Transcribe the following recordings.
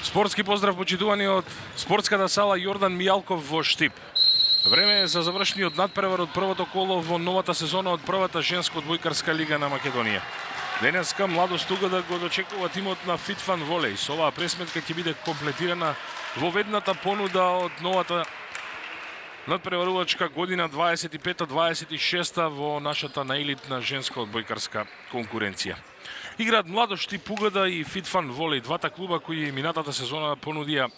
Спортски поздрав почитувани од спортската сала Јордан Мијалков во Штип. Време е за завршниот надпревар од првото коло во новата сезона од првата женска одбојкарска лига на Македонија. Денеска Младост Угада го дочекува тимот на Фитфан Волеј. Со оваа пресметка ќе биде комплетирана во ведната понуда од новата надпреварувачка година 25-26 во нашата наелитна женска одбојкарска конкуренција. Играат Младост Штип Угада и Фитфан Волеј, двата клуба кои минатата сезона понудија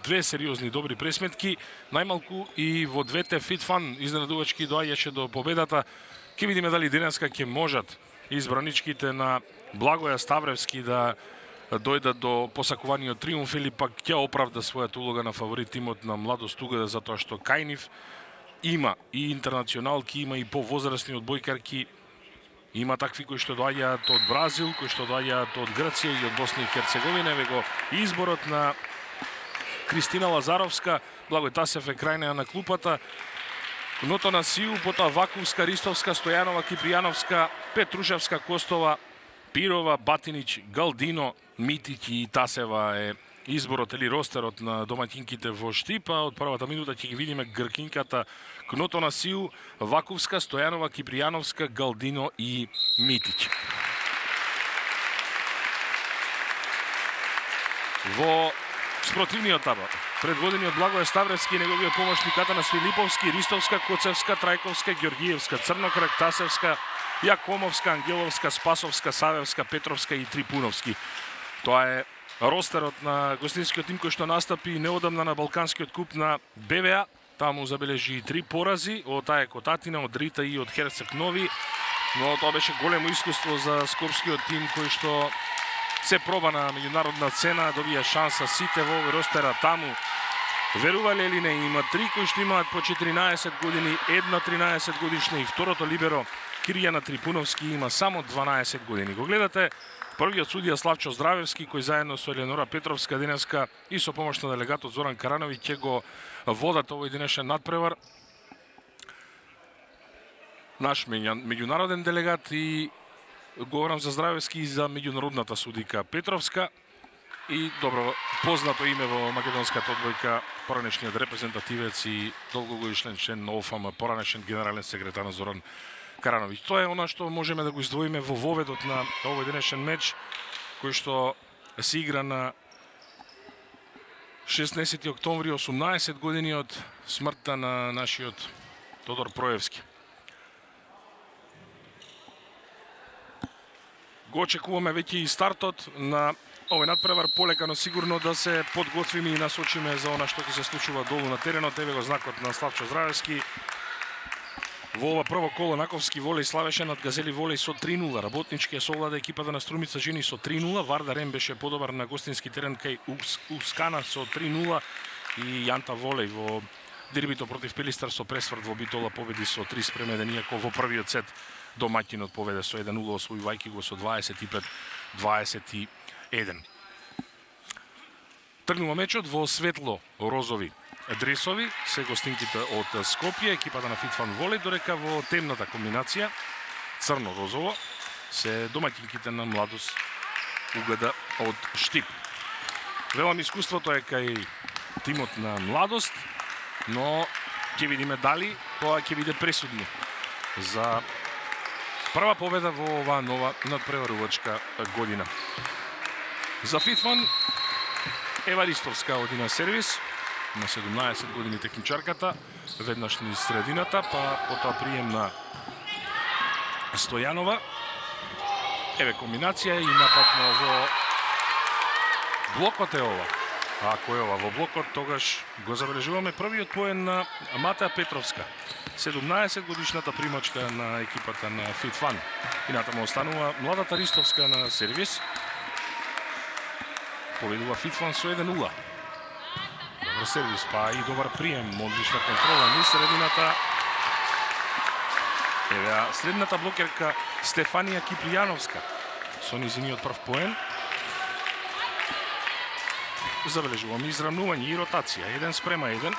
две сериозни добри пресметки, најмалку и во двете Фитфан изненадувачки доаѓаше до победата. Ќе видиме дали денеска ќе можат избраничките на Благоја Ставревски да дојдат до посакуваниот триумф или пак ќе оправда својата улога на фаворит тимот на Младост Угада, затоа што кај нив има и интернационалки, има и повозрастни одбојкарки, има такви кои што доаѓаат од Бразил, кои што доаѓаат од Грција и од Босна и Херцеговина. Вего изборот на Кристина Лазаровска, Благој Тасев е крај на клупата, Нотона Сиу, потоа Ваковска, Ристовска, Стојанова, Кипријановска, Петрушевска, Костова, Пирова, Батинич, Галдино, Митич и Тасева е изборот или ростерот на домаќинките во Штип, а од првата минута ќе ги видиме гркинката Кнотона Сиу, Ваковска, Стојанова, Кипријановска, Галдино и Митич. Во спротивниот табор предводени од Благоја Ставревски и неговиот помошник Атанас Филиповски, Ристовска, Коцевска, Трајковска, Ѓоргиевска, Црнокрак, Тасевска, Јакомовска, Ангеловска, Спасовска, Савевска, Петровска и Трипуновски. Тоа е ростерот на гостинскиот тим кој што настапи неодамна на Балканскиот куп на БВА. Таму забележи 3 порази од АЕК од Атина, од Рита и од Херцег Нови, но тоа беше големо искуство за скопскиот тим кој што се проба на меѓународна цена, добија шанса сите во ростера таму. Верувале или не, има 3 кои што имаат по 14 години, една 13 годишна и второто либеро Кирјана Трипуновски има само 12 години. Го гледате првиот судија Славчо Здравевски, кој заедно со Еленора Петровска денеска и со помош на делегатот Зоран Карановиќ ќе го водат овој денешен надпревар. Наш меѓународен делегат и говорам за Здравевски и за меѓународната судика Петровска и добро познато име во македонската одбојка, поранешниот репрезентативец и долгогодишен член на ОФАМ, поранешен генерален секретар Зоран Карановиќ. Тоа е она што можеме да го издвоиме во воведот на овој денешен меч, кој што се игра на 16 октомври, 18 години од смртта на нашиот Тодор Проевски. Го очекуваме веќе и стартот на овој надпревар, полека но сигурно да се подготвиме и насочиме за она што ќе се случува долу на теренот. Еве го знакот на Славчо Здравевски. Во ова прво коло Наковски Волеј славеше над Газели Волеј со 3-0. Работнички ја совлада екипата на Струмица жени со 3-0. Вардар М беше подобар на гостински терен кај Ускана со 3-0 и Јанта Волеј во дербито против Пелистар со Пресврт во Битола победи со 3-1, иако во првиот сет домаќинот поведе со 1-0, освојувајќи го со 25-21. Тргнува мечот во светло розови дресови, се гостинките од Скопје, екипата на Фитфан Волеј, додека во темната комбинација црно-розово се домаќинките на Младост Угада од Штип. Велам искуството е кај тимот на Младост, но ќе видиме дали тоа ќе биде пресудно за прва победа во оваа нова надпреварувачка година. За Фитфан Ева Ристовска оди на сервис, на 17 години техничарката, веднаш низ средината, па потоа прием на Стојанова. Еве комбинација и нападно во блокот е ова. А ако е ова во блокот, тогаш го забележуваме првиот поен на Матеа Петровска, 17 годишната примачка на екипата на Фитфан. И натаму останува младата Ристовска на сервис. Победува Фитфан со 1-0. Добар сервис, па и добар прием, одлична контрола низ средината. Еве средната блокерка Стефанија Кипријановска со низиниот прв поен. Забележуваме изравнување и ротација, 1:1.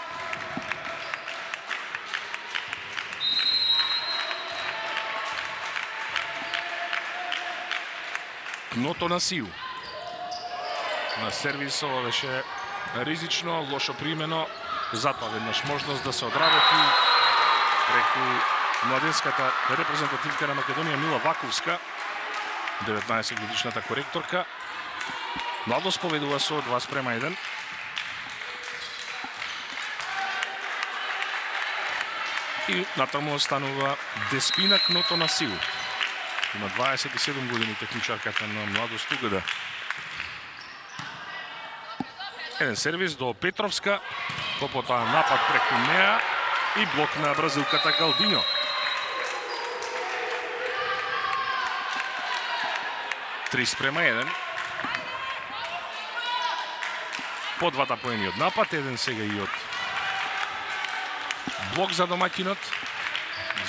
Нотона Сиу. на сервис, ова беше ризично, лошо примено, затоа веднаш можност да се одработи преку младенската репрезентативка на Македонија Мила Ваковска, 19 годишната коректорка. Младост победува со 2:1. И натаму останува Деспина Кнотонасил. Има 27 години техничарката на Младост УГД. Еден сервис до Петровска, попотоа напад преку неа и блок на бразилката Галдиньо. Три спрема 1. По двата поени од напад, еден сега и од блок за домаќинот,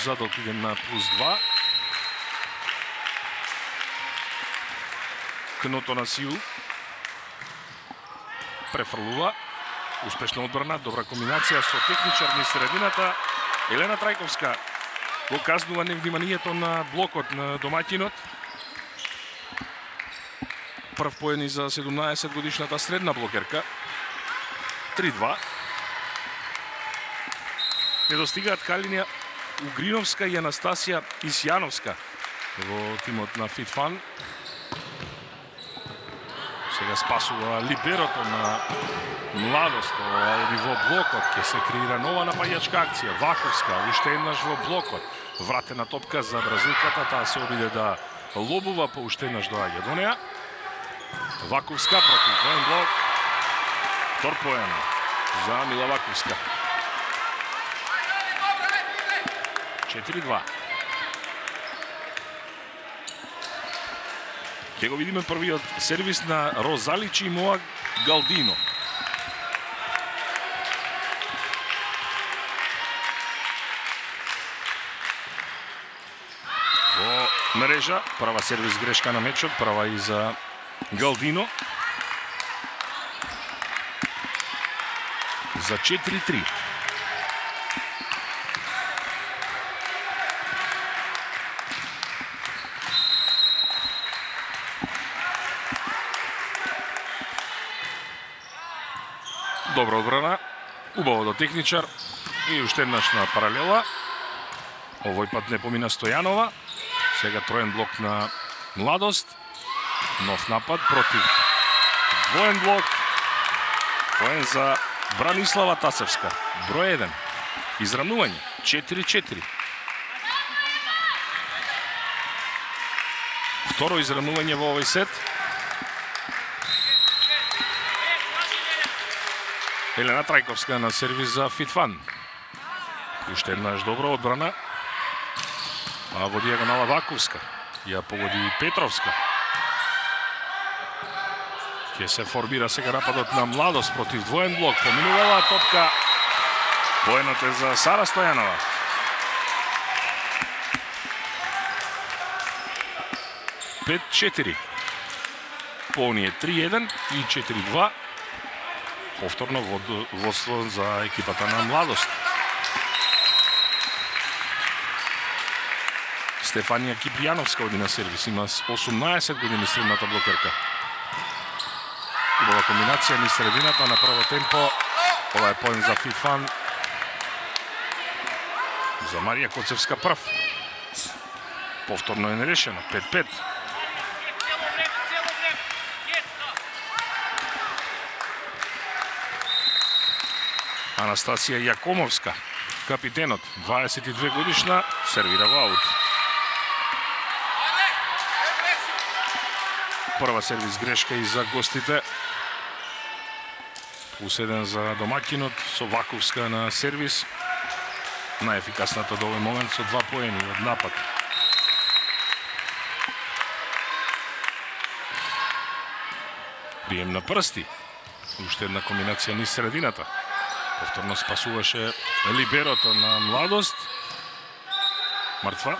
за да отиде на +2. Кнотонасил префрлува, успешна одбрана, добра комбинација со техничар низ средината. Елена Трајковска го казнува невниманието на блокот на домаќинот. Прв поени за 17 годишната средна блокерка. 3-2. Не достигаат Калинија Угриновска и Анастасија Исјановска во тимот на Фитфан. Сега спасува либерото на Младост, оди во блокот, ќе се креира нова напаѓачка акција. Ваковска, уште еднаш во блокот. Вратена топка за бразилката, таа се обиде да лобува, по уште еднаш доаѓа до неа. Ваковска против двоен блок. Втор поен за Мила Ваковска. 4-2. Ке го видиме првиот сервис на Розаличи Моа Галдино. Во мрежа, прва сервис грешка на мечот, прва и за Галдино. За 4-3. Добра одбрана, убаво до техничар и уште еднаш на паралела. Овој пат не помина Стојанова. Сега троен блок на Младост. Нов напад против двоен блок. Поен за Бранислава Тасевска. Број 1. Изравнување. 4-4. Второ изравнување во овој сет. Елена Трајковска на сервис за Фитфан. Уште еднаш добра одбрана. А во дијагонала Ваковска. Ја погоди Петровска. Ке се формира сега нападот на Младост против двоен блок. Поминувала топка. Поенот е за Сара Стојанова. Пет 4. Полни е 3-1 и 4-2. Повторно водство за екипата на Младост. Стефанија Кипријановска оди на сервис. Има 18 години средната блокерка. Убава комбинација низ средината на прво темпо. Ова е поен за Фитфан. За Марија Коцевска прв. Повторно е нерешено. 5-5. Анастасија Јакомовска, капитенот, 22 годишна, сервира во аут. Прва сервис грешка и за гостите. Плюс 1 за домаќинот, со Ваковска на сервис. Најефикасната до овој момент со 2 поени од напад. Прием на прсти. Уште една комбинација низ средината. Повторно спасуваше либерото на Младост. Мртва.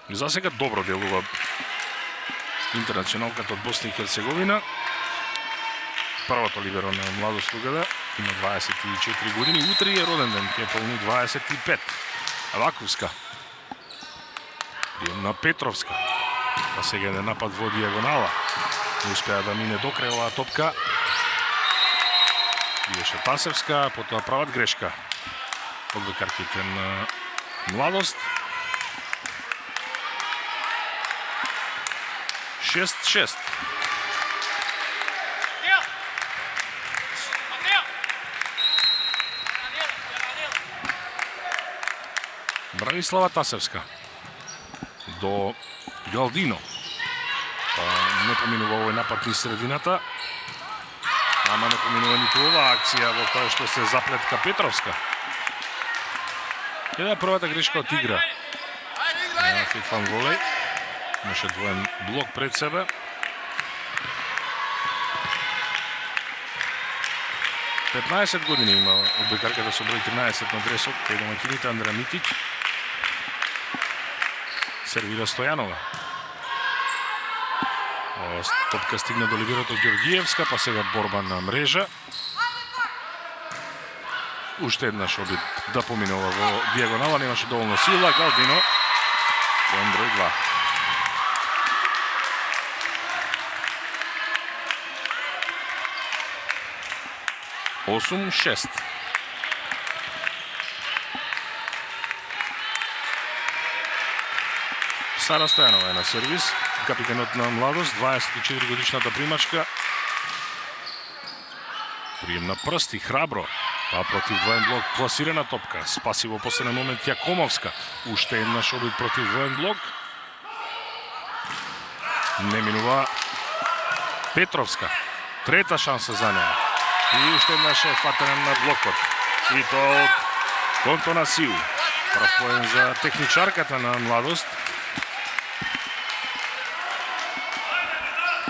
За сега добро делува интернационалката од Босна и Херцеговина. Првото либеро на Младост УГД, има 24 години. Утре е роден ден, ќе полни 25. Ваковска. на Петровска. Па сега еден напад во диагонала. Не успеа да мине до крај оваа топка. Биеше Тасевска, потоа прават грешка. Одбојкарките на Младост. 6-6. Бранислава Тасевска до Галдино. Не поминува овој напад низ средината. Ама не поминува ниту оваа акција во која што се заплетка Петровска. Една првата грешка од игра на Фитфан волеј. Имаше двоен блок пред себе. Петнаесет години има одбојкарката со број 13 на дресот, кај домаќините Андреа Митич. Сервира Стојанова. Топка стигна до либерото Ѓорѓиевска, па сега борба на мрежа. Уште еднаш обид да поминува во диагонала, немаше доволно сила. Галдино, поен број 2. Осум 6. Сара Стојанова е на сервис. Капитенот на Младост, 24 годишната примачка. Прием на прсти, храбро. А против двоен блок пласирана топка. Спаси во последен момент Јакомовска. Уште еднаш обид против двоен блок. Не минува Петровска. Трета шанса за неа. И уште еднаш е фатен на блокот. И тоа од Контона Сил. Прав поен за техничарката на Младост.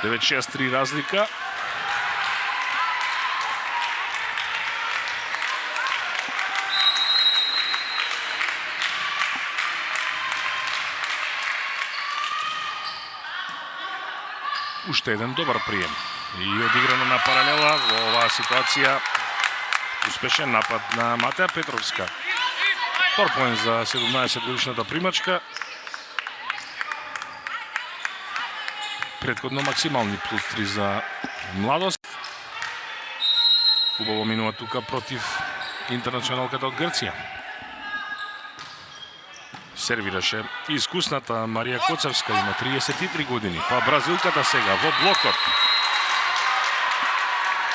9-6-3 разлика. Уште еден добар прием. И одиграно на паралела во оваа ситуација. Успешен напад на Матеја Петровска. Втор поен за 17 годишната примачка. Претходно максимални плюс 3 за Младост. Убаво минува тука против интернационалката од Грција. Сервираше искусната Марија Коцевска, има 33 години. Па бразилката сега во блокот.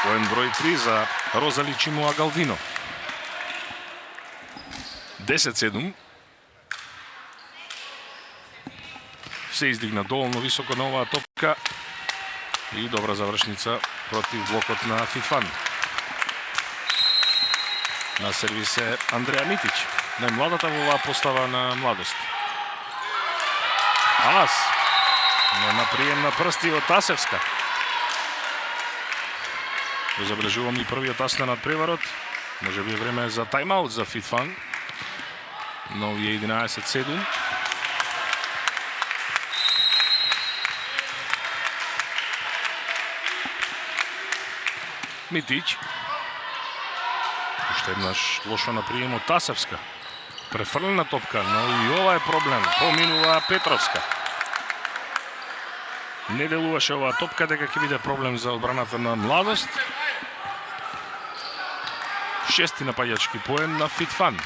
Поен број 3 за Розали Чимуа Галдино. 10-7. Се издигна доволно високо на оваа топка и добра завршница против блокот на Фитфан. На сервис е Андреа Митич, најмладата во оваа постава на Младост. Ас, нема прием на прсти од Тасевска. Го забележувам и првиот ас на надпреварот. Може би е време за тайм-аут за Фитфан. Нови е 11-7. Митич. Уште еднаш лошо на прием од Тасевска. Префрлена топка, но и ова е проблем. Поминува Петровска. Не делуваше оваа топка дека ќе биде проблем за одбраната на Младост. Шести напаѓачки поен на Фитфан.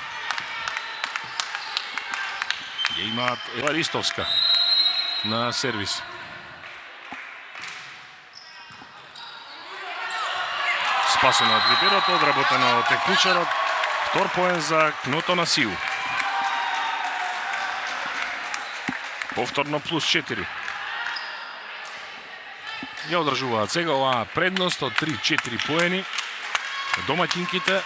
Ја имаат Еваристовска на сервис. Спасено од либерот, одработено од техничарот. Втор поен за Контона Сил. Повторно плюс 4. Ја одржуваат сега оваа предност од 3-4 поени. Домаќинките.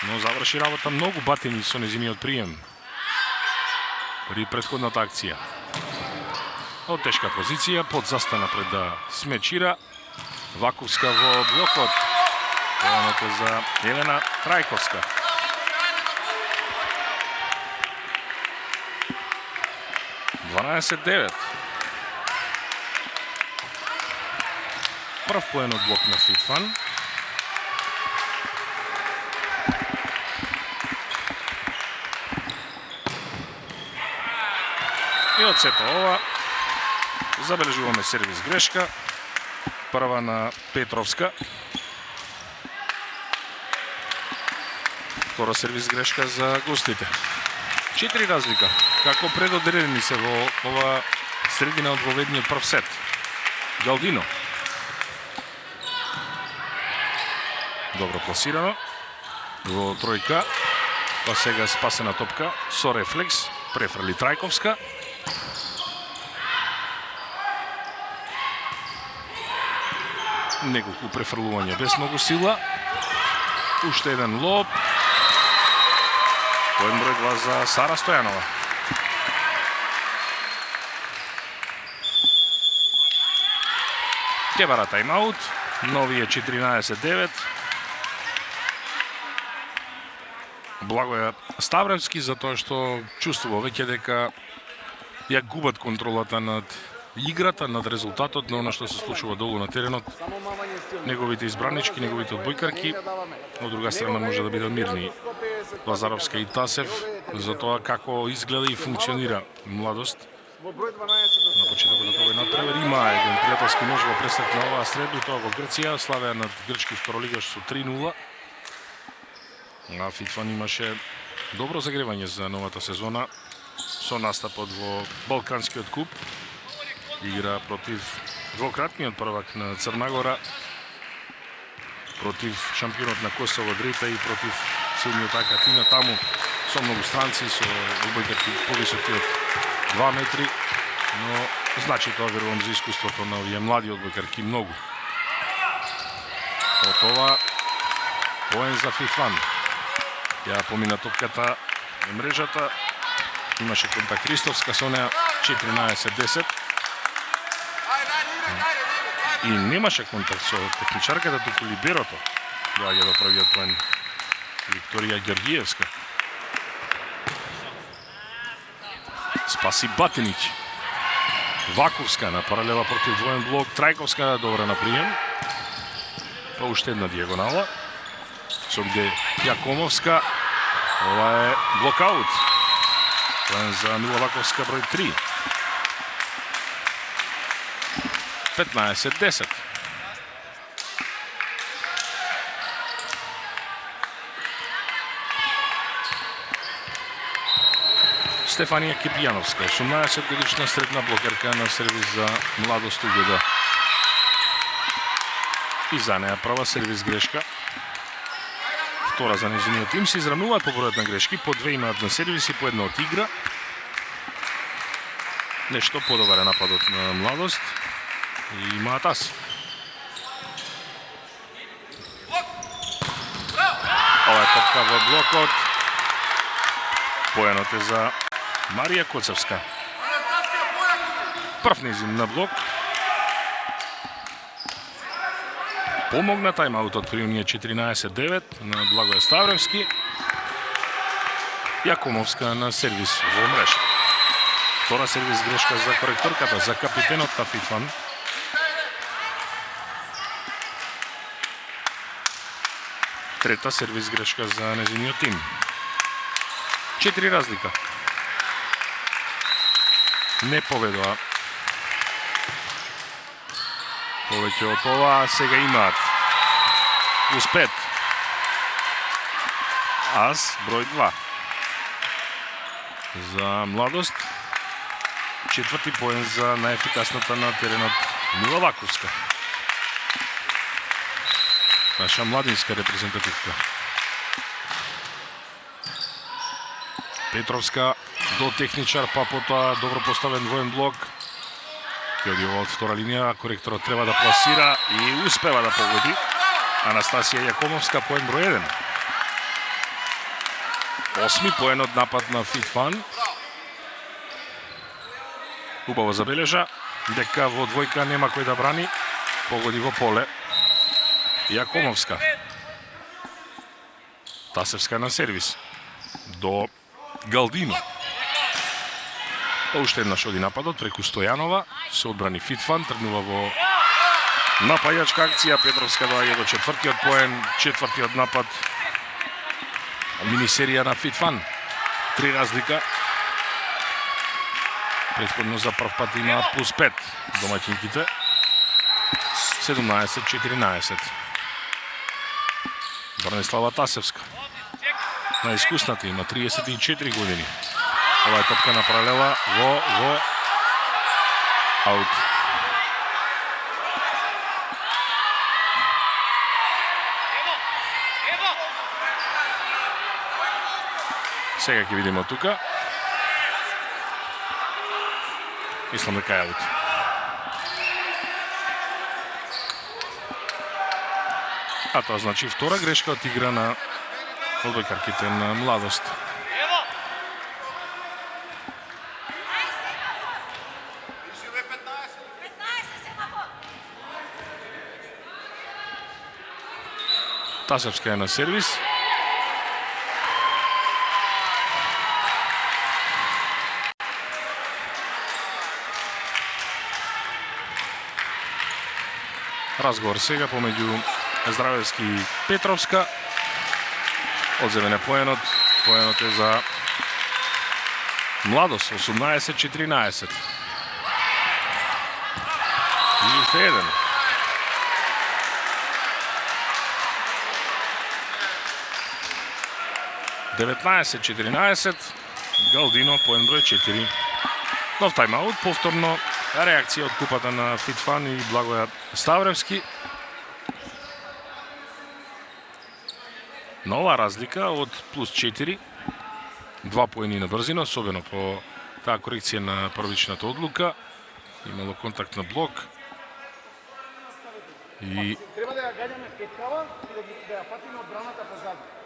Но заврши работа многу батени со незиниот прием при претходната акција. Од тешка позиција, под застана пред да смечира. Ваковска во блокот. Поемот е за Елена Трајковска. (12-9). Прв поен од блок на Фитфан. од сето ова забележуваме сервис грешка. Прва на Петровска. Втора сервис грешка за гостите. 4 разлика. Како предодредени се во ова средина од воведниот прв сет. Галдино. Добро пласирано. Во тројка. Па сега спасена топка со рефлекс. Префрли Трајковска. Неколку префрлувања без многу сила. Уште еден лоб. Поен број 2 за Сара Стојанова. Ќе бара тайм-аут. Нови е 14-9. Благоја Ставревски за тоа што чувствува веќе дека ја губат контролата над играта, над резултатот на она што се случува долу на теренот. Неговите избранички, неговите одбојкарки, од друга страна може да бидат мирни Лазаровска и Тасев за тоа како изгледа и функционира Младост. На почетокот на овој надпревар има еден пријателски нож во пресек на оваа среду, тоа во Грција, славеа над грчки второлигаш со 3-0. А Фитфан имаше добро загревање за новата сезона со настапот во Балканскиот куп. Игра против двократниот првак на Црнагора, против шампионот на Косово Дрета и против силниот Акатина, таму со многу странци, со одбојкарки повисоки од 2 метри, но значи тоа верувам за искуството на овие млади одбојкарки многу. Од ова поен за Фитфан. Ја помина топката на мрежата, имаше контакт Христовска со неа 14-10. И немаше контакт со техничарката, туку либерото доаѓа до првиот поен. Викторија Ѓоргиевска. Спаси Батинич. Ваковска на паралела против двоен блок. Трајковска добра на прием. Па уште една дијагонала. Со где Јакомовска. Ова е блокаут. Поен за Мила Ваковска број 3. 15-10. Стефанија Кипјановска, 18 годишна средна блокерка на сервис за Младост Угода. И за неа прва сервис грешка. Втора за незиниот тим. Се изравнуваат по бројот на грешки, по 2 имаат на сервис и по една од игра. Нешто подобар е нападот на Младост. И имаат ас. Ова е топка во блокот. Поенот е за Марија Коцевска. Прв незин на блок. Помогна тајмаутот при оние 14-9 на Благоја Ставревски. Јакомовска на сервис во мрежа. Втора сервис грешка за коректорката, за капитенот на Фитфан. Трета сервис грешка за незиниот тим. 4 разлика. Не поведоа. Повеќе од ова сега имаат. Успет. Ас број 2. За Младост. Четврти поен за најефикасната на теренот Мила Ваковска. Наша младинска репрезентативка. Петровска до техничар, па потоа добро поставен двоен блок. Ке оди од втора линија, коректорот треба да пласира и успева да погоди. Анастасија Јакомовска, поен број 1. 8 поен од напад на Фитфан. Убаво забележа дека во двојка нема кој да брани. Погоди во поле. Јакомовска. Тасевска на сервис. До Галдино. Па уште еднаш оди нападот преку Стојанова. Се одбрани Фитфан. Тргнува во напајачка акција. Петровска доаѓа до четвртиот поен. Четвртиот напад. Минисерија на Фитфан. 3 разлика. Претходно за прв пат има плюс 5 домаќинките. 17-14. Бранислава Тасевска. Наискусната има 34 години. Ова е топка направила во аут. Сега ќе видиме тука. Мислам дека е аут. А тоа значи втора грешка од игра на одбојкарките на Младост. Тасевска е на сервис. Разговор сега помеѓу Здравевски и Петровска. Одземен е поенот. Поенот е за Младост. 18-14. И уште еден. (19-14). Галдино, поен број 4. Нов тайм-аут, повторно реакција од купата на Фитфан и Благоја Ставревски. Нова разлика од плюс 4. 2 поени на брзина, особено по таа корекција на првичната одлука. Имало контакт на блок. И треба да ја гаѓаме петкава и да ја патиме од браната позади.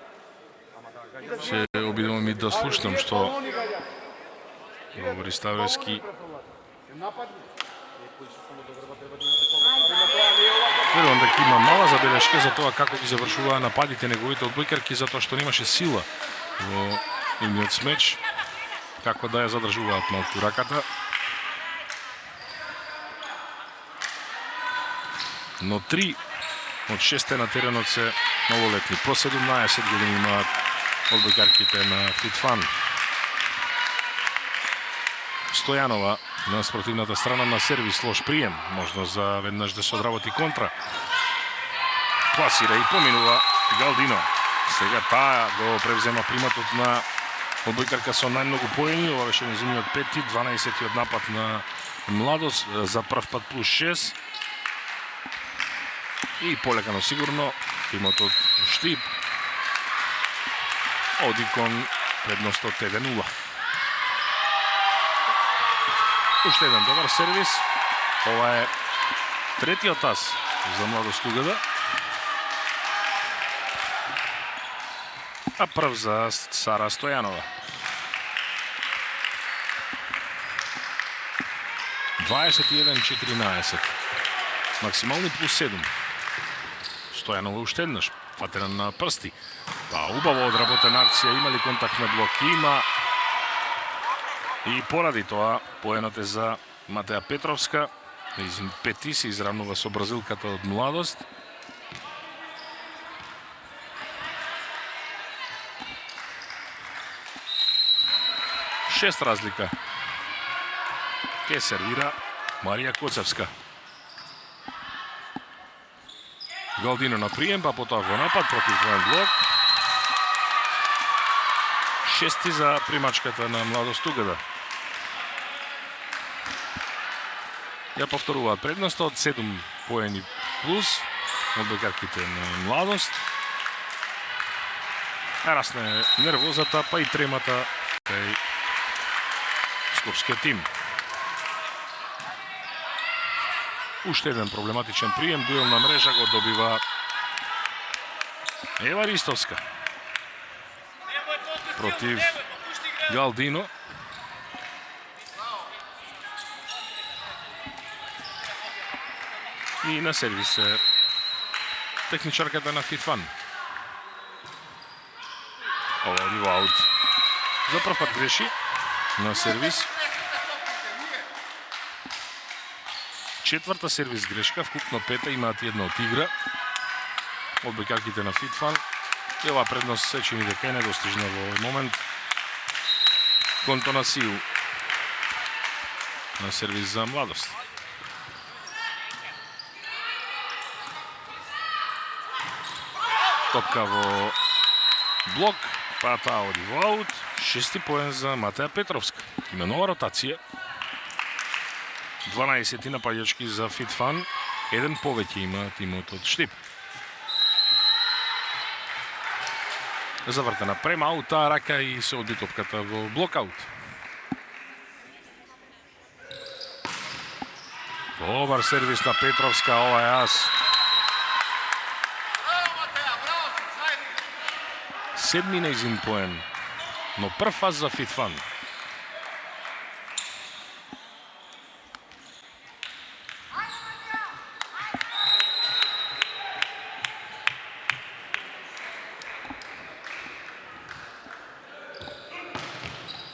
Се обидувам и да слушнам што говори Ставревски. Верувам дека има мала забелешка за тоа како ги завршуваа нападите неговите одбојкарки, затоа што немаше сила во нивниот смеч, како да ја задржуваат малку раката. Но 3 од 6 на теренот се малолетни. По 17 години имаат одбојкарките на Фитфан. Стојанова на спротивната страна на сервис, лош прием, можно за веднаш да се одработи контра. Пласира и поминува Галдино. Сега таа го превзема приматот на одбојкарка со најмногу поени. Ова беше незиниот 5-ти, 12-тиот напад на Младост, за прв пат плюс 6. И полека, но сигурно, тимот од Штип оди кон предност од 1-0. Уште еден добар сервис. Ова е третиот ас за Младост Угада. А прв за Сара Стојанова. 21-14. Максимални плюс 7. Стојанова уште еднаш. Фатена на прсти. Па убаво одработена акција. Има ли контакт на блок? Има. И поради тоа, поенот е за Матеја Петровска. Нејзин 5-ти се изравнува со бразилката од Младост. Шест разлика. Ке сервира Марија Коцевска. Галдино на прием, па потоа во напад против двоен блок. Шести за примачката на Младост Угада. Ја повторуваат предноста од 7 поени плюс одбојкарките на Младост. Расне нервозата, па и тремата кај скопскиот тим. Уште еден проблематичен прием, дуел на мрежа го добива Ева Ристовска против Галдино. И на сервис е техничарката на Фитфан. Ова бива аут. За прв пат греши на сервис. Четврта сервис грешка, вкупно пета, имаат една од игра. Одбојкарките на Фитфан. И ова предност се чини дека е недостижна во овој момент. Конто на Сију. на сервис за Младост. Топка во блок, па таа оди во аут. 6 поен за Матеја Петровска. Има нова ротација. 12 напаѓачки за Фитфан. Еден повеќе има тимот од Штип. Завртена према аута, рака и се оди топката во блокаут. Добар сервис на Петровска, ова е ас. Седми нејзин поен, но прв ас за Фитфан.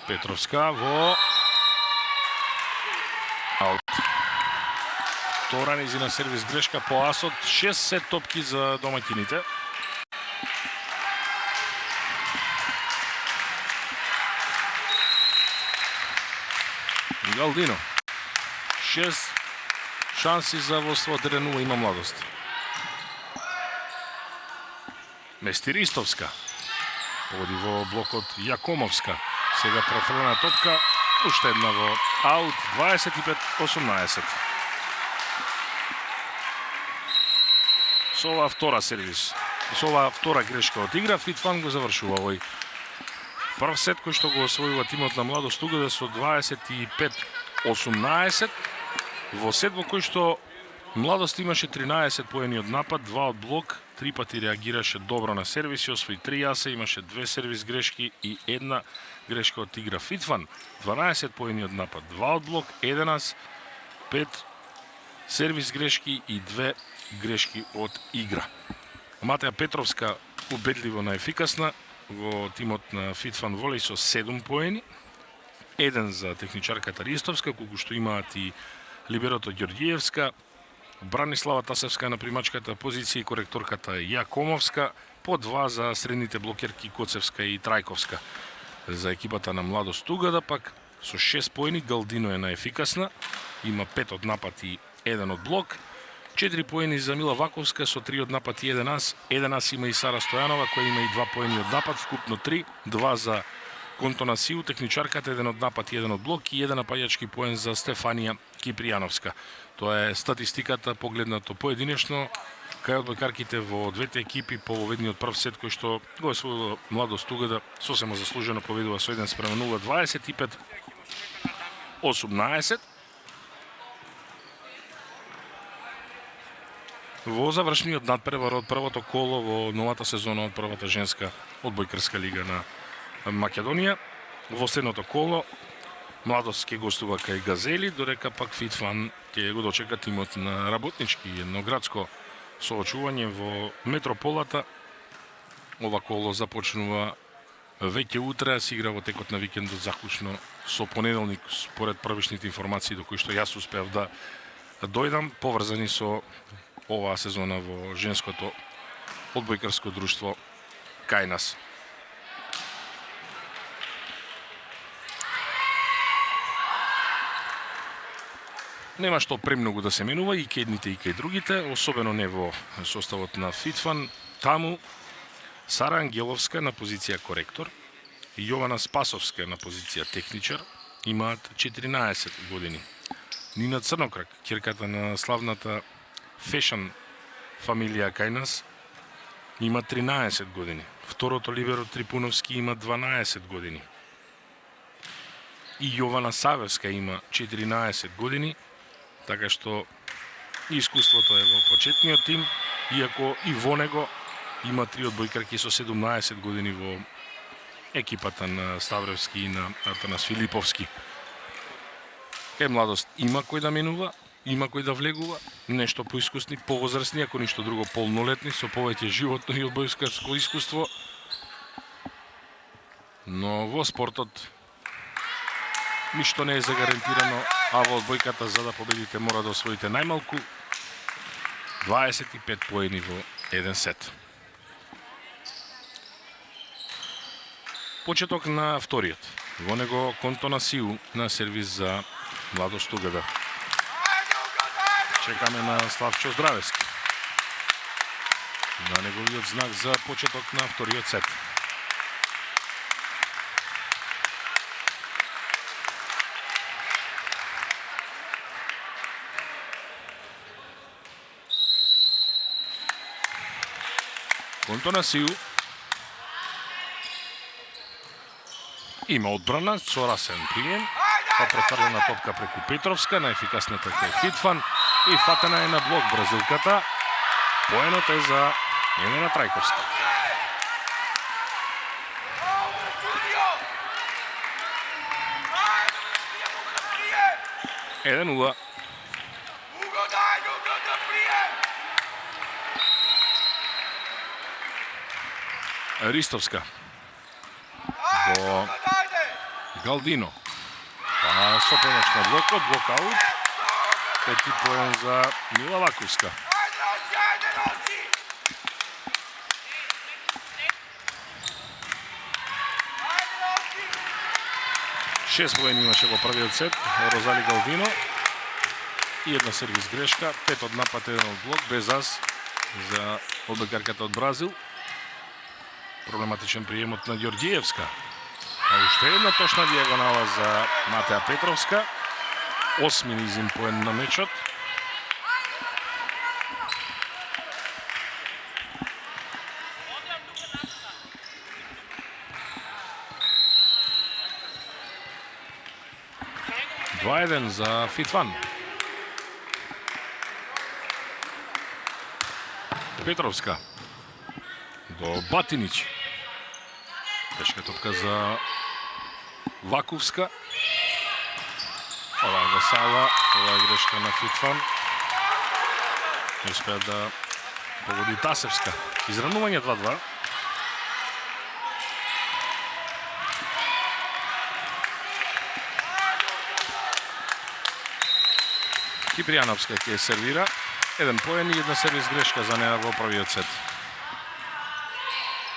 Петровска во аут. Втора нејзина сервис грешка по асот. 6 сет топки за домаќините. Галдино. 6 шанси за водство 3-0 има Младост. Местиристовска. Поди во блокот Јакомовска. Сега префрлена топка. Уште една во аут. 25-18. Со ова втора сервис. Со ова втора грешка од игра, Фитфан го завршува овој прв сет кој што го освојува тимот на Младост Угада со 25-18. Во сет во кој што Младост имаше 13 поени од напад, 2 од блок, 3 пати реагираше добро на сервиси, освои 3 јаса, имаше 2 сервис грешки и една грешка од игра. Фитфан 12 поени од напад, 2 од блок, 1 ас, 5 сервис грешки и 2 грешки од игра. Матеја Петровска убедливо наефикасна во тимот на Фитфан Волеј со 7 поени, 1 за техничарката Ристовска, колку што имаат и либерото Ѓорѓиевска, Бранислава Тасевска на примачката позиција и коректорката Јакомовска, по 2 за средните блокерки Коцевска и Трајковска. За екипата на Младост Угада пак со 6 поени Галдино е наефикасна, има 5 од напад и 1 од блок, 4 поени за Мила Ваковска со 3 од напад и 1 ас, 1 ас има и Сара Стојанова која има и 2 поени од напад, вкупно 3, 2 за Контона Сиу, техничарката, 1 од напад и 1 од блок и 1 напаѓачки поен за Стефанија Кипријановска. Тоа е статистиката погледнато поединечно кај одбојкарките во двете екипи по воведниот прв сет кој што го освоила Младост Угада, сосема заслужено победува со 1:0, 25-18. Во завршниот надпревар од првото коло во новата сезона од првата женска одбојкарска лига на Македонија, во следното коло Младост ќе гостува кај Газели, додека пак Фитфан ќе го дочека тимот на Работнички, едно градско соочување во Метрополата. Ова коло започнува веќе утре, а се игра во текот на викендот заклучно со понеделник, според првичните информации до кои што јас успеав да дојдам, поврзани со оваа сезона во женското одбојкарско друштво кај нас. Нема што премногу да се менува и кај едните и кај другите, особено не во составот на Фитфан. Таму Сара Ангеловска на позиција коректор и Јована Спасовска на позиција техничар имаат 14 години. Нина Црнокрак, ќерката на славната фешн фамилија кај нас, има 13 години. Второто либеро Трипуновски има 12 години. И Јована Савевска има 14 години, така што искуството е во почетниот тим, иако и во него има 3 одбојкарки со 17 години во екипата на Ставревски и на Атанас Филиповски. Кај Младост има кој да менува, има кој да влегува, нешто поискусни, повозрастни, ако ништо друго полнолетни, со повеќе животно и одбојкарско искуство. Но во спортот ништо не е загарантирано, а во одбојката за да победите мора да освоите најмалку 25 поени во еден сет. Почеток на вториот. Во него Контона Сиу на сервис за Младост Угада. Чекаме на Славчо Здравевски. На неговиот знак за почеток на вториот сет. Контонасију. Има одбрана со расен прием. Па префрлена топка преку Петровска, најефикасната е Фитфан и фатена е на блок бразилката. Поенот е за Елена Трајковска. Еден ула. Ристовска. До Галдино. Со помош на блокот, блокаут. Пети поен за Мила Ваковска. Шест поени имаше во првиот сет Розали Галдино. И една сервис грешка, 5 од напад, 1 од блок, без ас за одбекарката од Бразил. Проблематичен приемот на Ѓорѓиевска. А уште една точна дијагонала за Матеја Петровска. 8 низин поен на мечот. Два-еден за Фитфан. Петровска. До Батинич. Тешка топка за Ваковска. Ова е Васала, ова е грешка на Фитфан. Не успеа да погоди Тасевска. Изранување 2-2. Кипријановска ќе сервира. Еден поен и една сервис грешка за неа во првиот сет.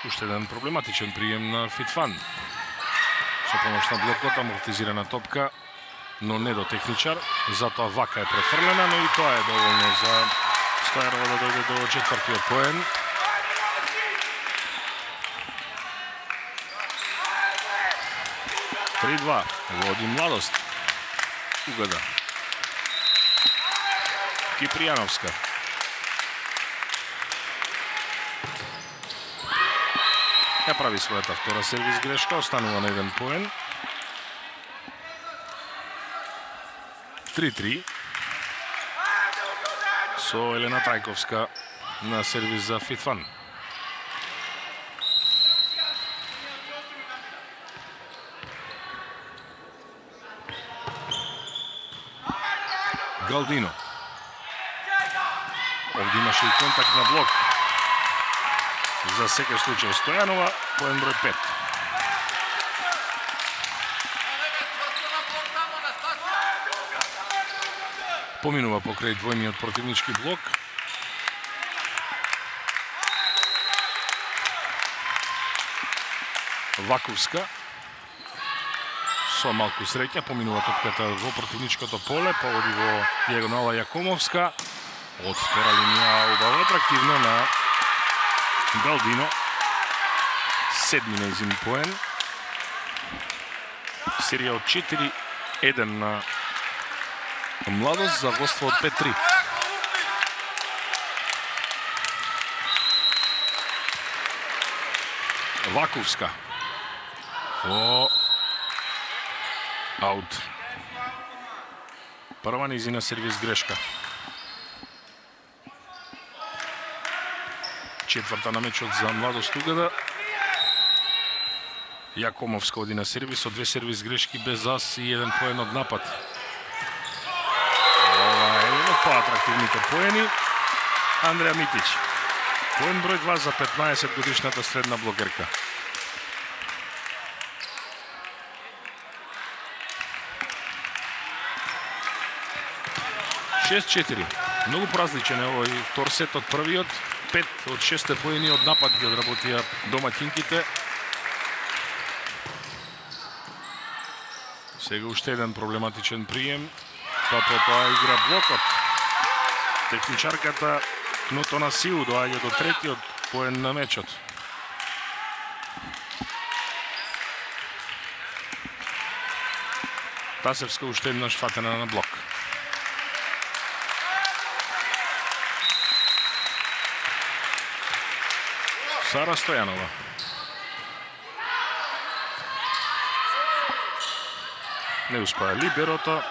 Уште еден проблематичен прием на Фитфан. Со помош на блокот, амортизирана топка, но не до техничар. Затоа вака е префрлена, но и тоа е доволно за Стојарова да дојде до четвртиот поен. Три-2. Води Младост. Угада. Кипријановска. Ја прави својата втора сервис грешка, останува на еден поен. 3-3. Со Елена Трајковска на сервис за Фитфан. Галдино. Овде имаше и контакт на блок. За секој случај Стојанова, поен број 5. Поминува покрај двојниот противнички блок. Ваковска. Со малку среќа поминува топката во противничкото поле, погоди во дијагонала Јакомовска. Од втора линија убаво атрактивно на Галдино. Седми нејзин поен. Серија од 4-1 на Младост за водство од 5-3. Ваковска. Во аут. Прва низина сервис грешка. Четврта на мечот за Младост Угада. Јакомовска оди на сервис, од 2 сервис грешки без ас и 1 поен од напад. Ова е едно поатрактивните поени. Андреја Митич. Поен број 2 за 15 годишната средна блокерка. Шест-4. Многу поразличен е овој втор сет од првиот. 5 од 6 поени од напад ги одработија домаќинките. Сега уште еден проблематичен прием, па потоа игра блокот. Техничарката Кнутонасиу доаѓа до третиот поен на мечот. Тасевска уште еднаш фатена на блок. Сара Стојанова. Не успеа либерото.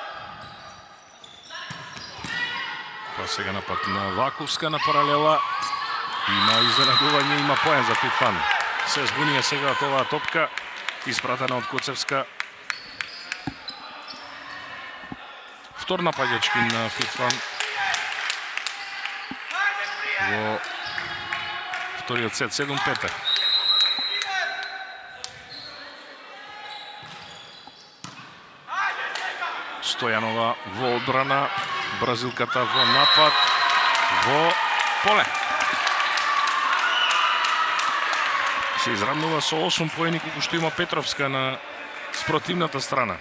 Па сега напад на Ваковска на паралела. Има изненадување, има поен за Фитфан. Се збунија сега од оваа топка, испратена од Коцевска. Втор нападачки на Фитфан. Во вториот сет, 7-5. Стојанова во одбрана, бразилката во напад, во поле. Се изравнува со 8 поени колку што има Петровска на спротивната страна.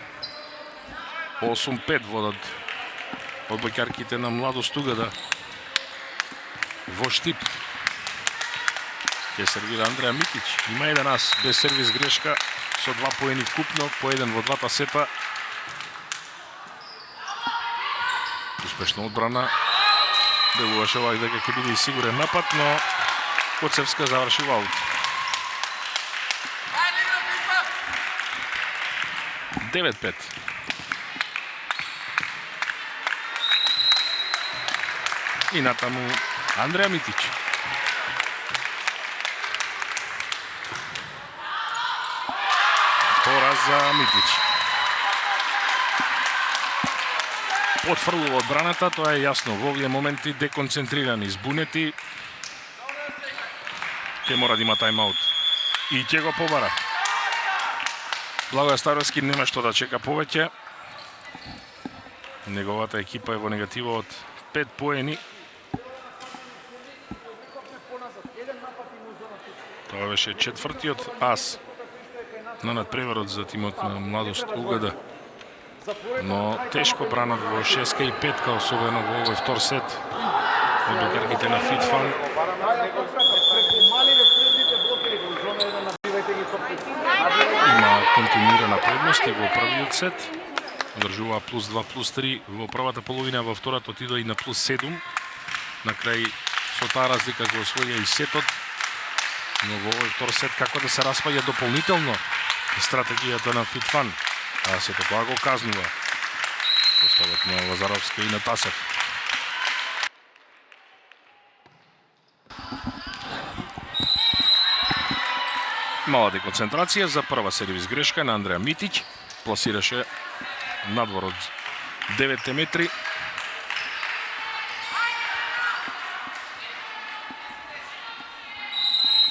8-5 водат одбојкарките на Младост Угада во Штип. Ќе сервира Андреја Митич. Има еден ас без сервис грешка со 2 поени вкупно, по еден во двата сета. Успешна одбрана. Делуваше овај дека ќе биде и сигурен напад, но Коцевска заврши во аут. 9-5. И натаму Андреја Митич. Втора за Митич. Потфрлува одбраната, тоа е јасно. Во овие моменти деконцентрирани, избунети. Ќе мора да има тайм-аут. И ќе го побара. Благоја Старовски нема што да чека повеќе. Неговата екипа е во негатива од 5 поени. Тоа беше четвртиот ас на надпреварот за тимот на Младост Угада. Но тешко бранат во 6 и 5, особено во овој втор сет. Одбојкарките на Фитфан. Има континуирана предност и во првиот сет. Одржува плюс 2, плюс 3 во првата половина, во втората отидоа и на плюс 7. На крај со таа разлика го освоија и сетот. Но во овој втор сет како да се распаѓа дополнително стратегијата на Фитфан. А сето тоа го казнува поставот на Лазаровска и на Тасев. Мала деконцентрација за прва сервис грешка на Андреја Митич. Пласираше надвор од 9 метри.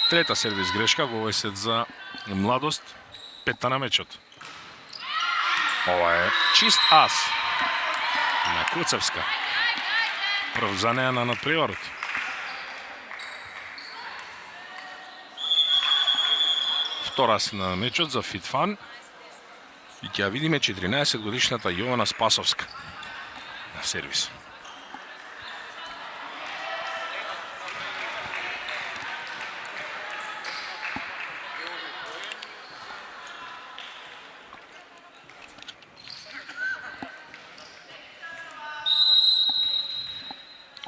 Трета сервис грешка во овој сет за Младост. Петта на мечот. Ова е чист ас на Коцевска. Прв за неа на надпреварот. Втор ас на мечот за Фитфан. И ќе видиме 14 годишната Јована Спасовска на сервис.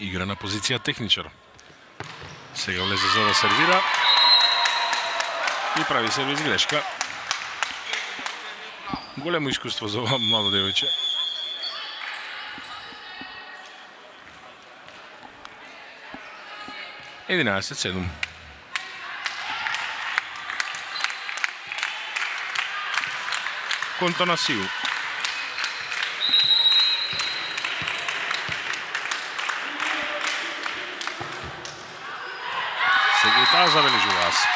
Игра на позиција техничар. Сега влезе за да сервира. И прави сервис грешка. Големо искуство за ова младо девојче. Единаесет 7. Контонасиу. Сега и таа забележува ас.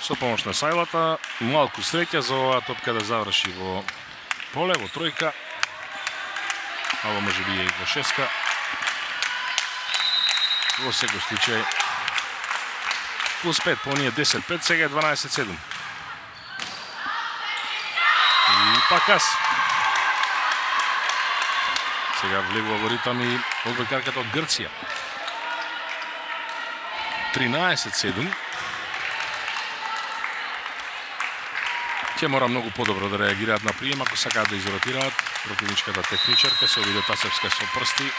Со помош на Сајлата, малку среќа за оваа топка да заврши во поле, во тројка. Ова може би и во шеска. Во секој случај плюс 5, по оние 10-5, сега е 12-7. Пакас. Сега влегува во ритам и одбојкарката од Грција. 13-7. Ќе мора многу подобро да реагираат на прием ако сакаат да изротираат. Противничката техничарка се обиде Тасевска со прсти.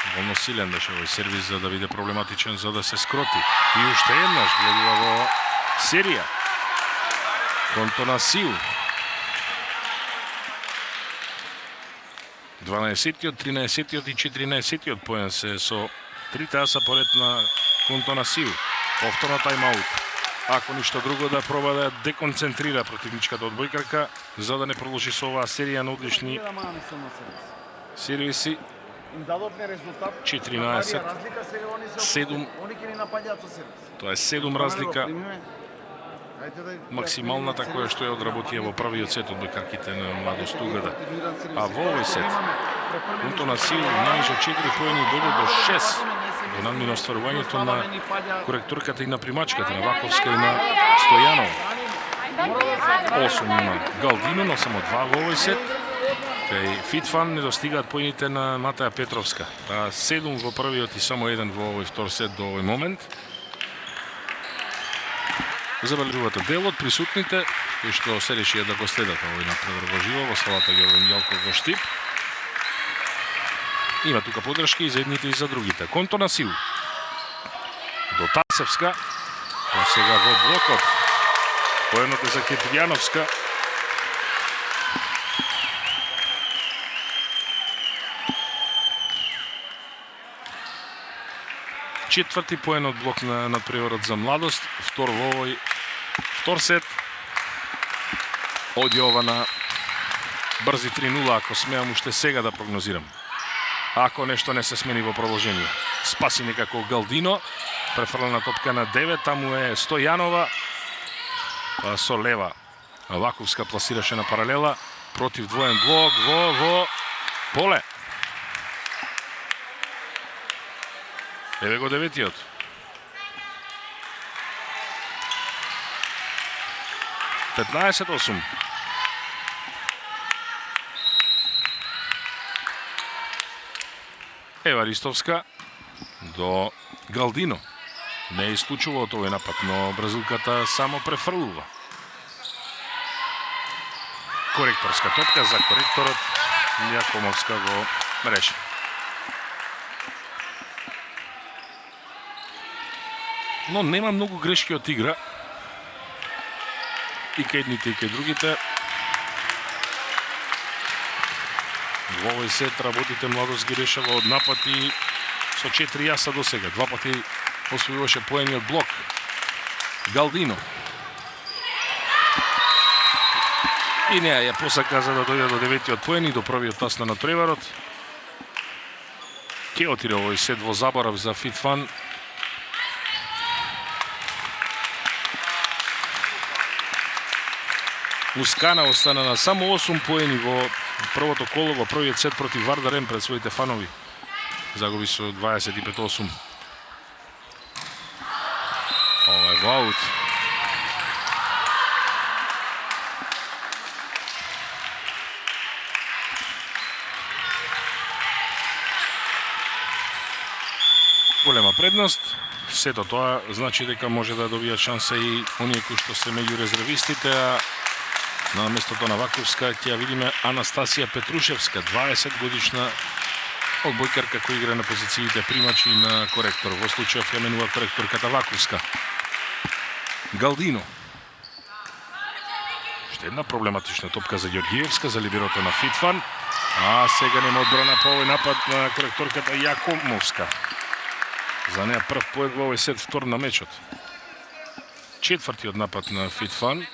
Доволно силен беше овој сервис за да биде проблематичен за да се скроти. И уште еднаш влегува во серија. Контонасиу. 12-тиот, 13-тиот и 14-тиот поен се со трите аса поред на Контонасиу. Повторно тайм-аут. Ако ништо друго да проба да деконцентрира противничката одбојкарка за да не продолжи со оваа серија на одлични сервиси. 14-7. Тоа е 7 разлика. Максималната која што ја одработија во првиот сет одбојкарките на Младост Угада. А во овој сет Контонасиу најже 4 поени дојде до 6 во надмина остварувањето на коректорката и на примачката на Ваковска и на Стојанов. 8 има Галдино, но само 2 во овој сет. Кај Фитфан не достигаат поените на Матеја Петровска. 7 во првиот и само 1 во овој втор сет до овој момент. Забележувате дел од присутните кои што се решија да го следат овој напредок во живо во салата Јовен Јалков во Штип. Има тука подршки и за едните и за другите. Контонасиу. До Тасевска. Па сега во блокот. Поенот е за Кетијановска. Четврти поен од блок на надпреварот за Младост. Втор во овој втор сет. Од Јована брзи 3-0, ако смеам уште сега да прогнозирам. Ако нешто не се смени во продолжение. Спаси некако Галдино. Префрлена топка на 9, таму е Стојанова. Па со лева. Ваковска пласираше на паралела. Против двоен блок во поле. Еве го деветиот. (15-8). Ева Ристовска до Галдино. Не е исклучува од овој напад, но бразилката само префрлува. Коректорска топка за коректорот. Јакомовска го мрежа. Но нема многу грешки од игра. И кај едните и кај другите. Во овој сет работите Младост ги решава од напати со 4 јаса до сега. 2 пати освојуваше поени од блок. Галдино. И неа ја посака за да дојде до 9-тиот поен и до првиот тас на надпреварот. Ке отиде овој сет во заборав за Фитфан. Ускана остана на само 8 поени во првото коло во првиот сет против Вардарем пред своите фанови. Загуби со 25-8. Ова е аут. Голема предност. Сето тоа значи дека може да добијат шанса и оние кои што се меѓу резервистите, а на местото на Ваковска ќе ја видиме Анастасија Петрушевска, 20 годишна одбојкарка која игра на позициите примач и на коректор. Во случајов ја менува коректорката Ваковска. Галдино. Уште една проблематична топка за Ѓоргиевска, за либерото на Фитфан. А сега нема одбрана по овој напад на коректорката Јакомовска. За неа прв поен во овој сет, втор на мечот. Четвртиот напад на Фитфан.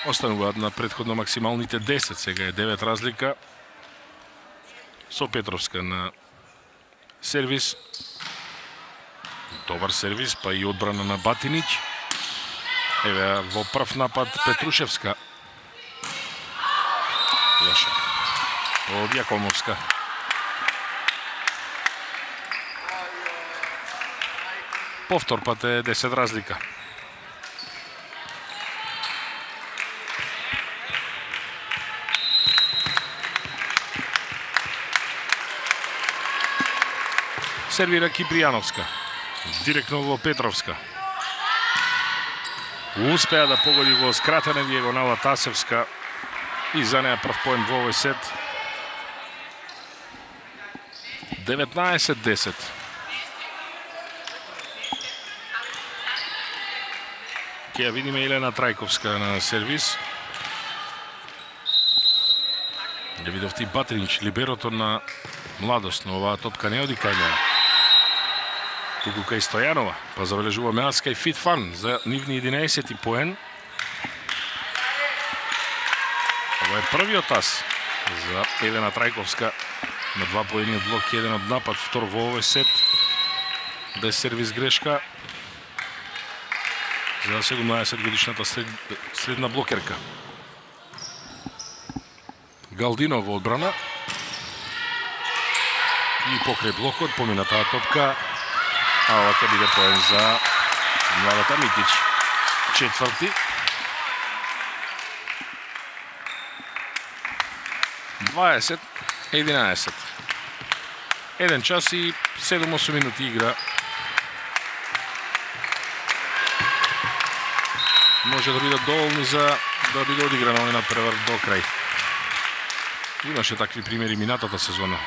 Остануваат на предходно максималните 10, сега е 9 разлика. Со Петровска на сервис. Добар сервис, па и одбрана на Батинич. Еве во прв напад Петрушевска. Лоша. Од Јакомовска. Повтор пат е 10 разлика. Сервира Кипријановска. Директно во Петровска. Успеа да погоди во скратена дијагонала Тасевска и за неа прв поен во овој сет. 19-10. Ќе ја видиме Елена Трајковска на сервис. Ја видов ти Батринч, либерото на Младост, но оваа топка не оди кај неа. Туку кај Стојанова, па забележуваме аз кај Фитфан за нивни 11 поен. Ова е првиот ас за Елена Трајковска на 2 поени од блок, 1 од напад, втор во овој сет. Без сервис грешка за 17 годишната средна блокерка. Галдино во одбрана и покрај блокот помина таа топка, а ова ќе биде поен за младата Митич. Четврти. 20-11. 1 час и 7-8 минути игра. Може да бидат доволни за да биде одиграна овој надпревар до крај. Имаше такви примери минатата сезона.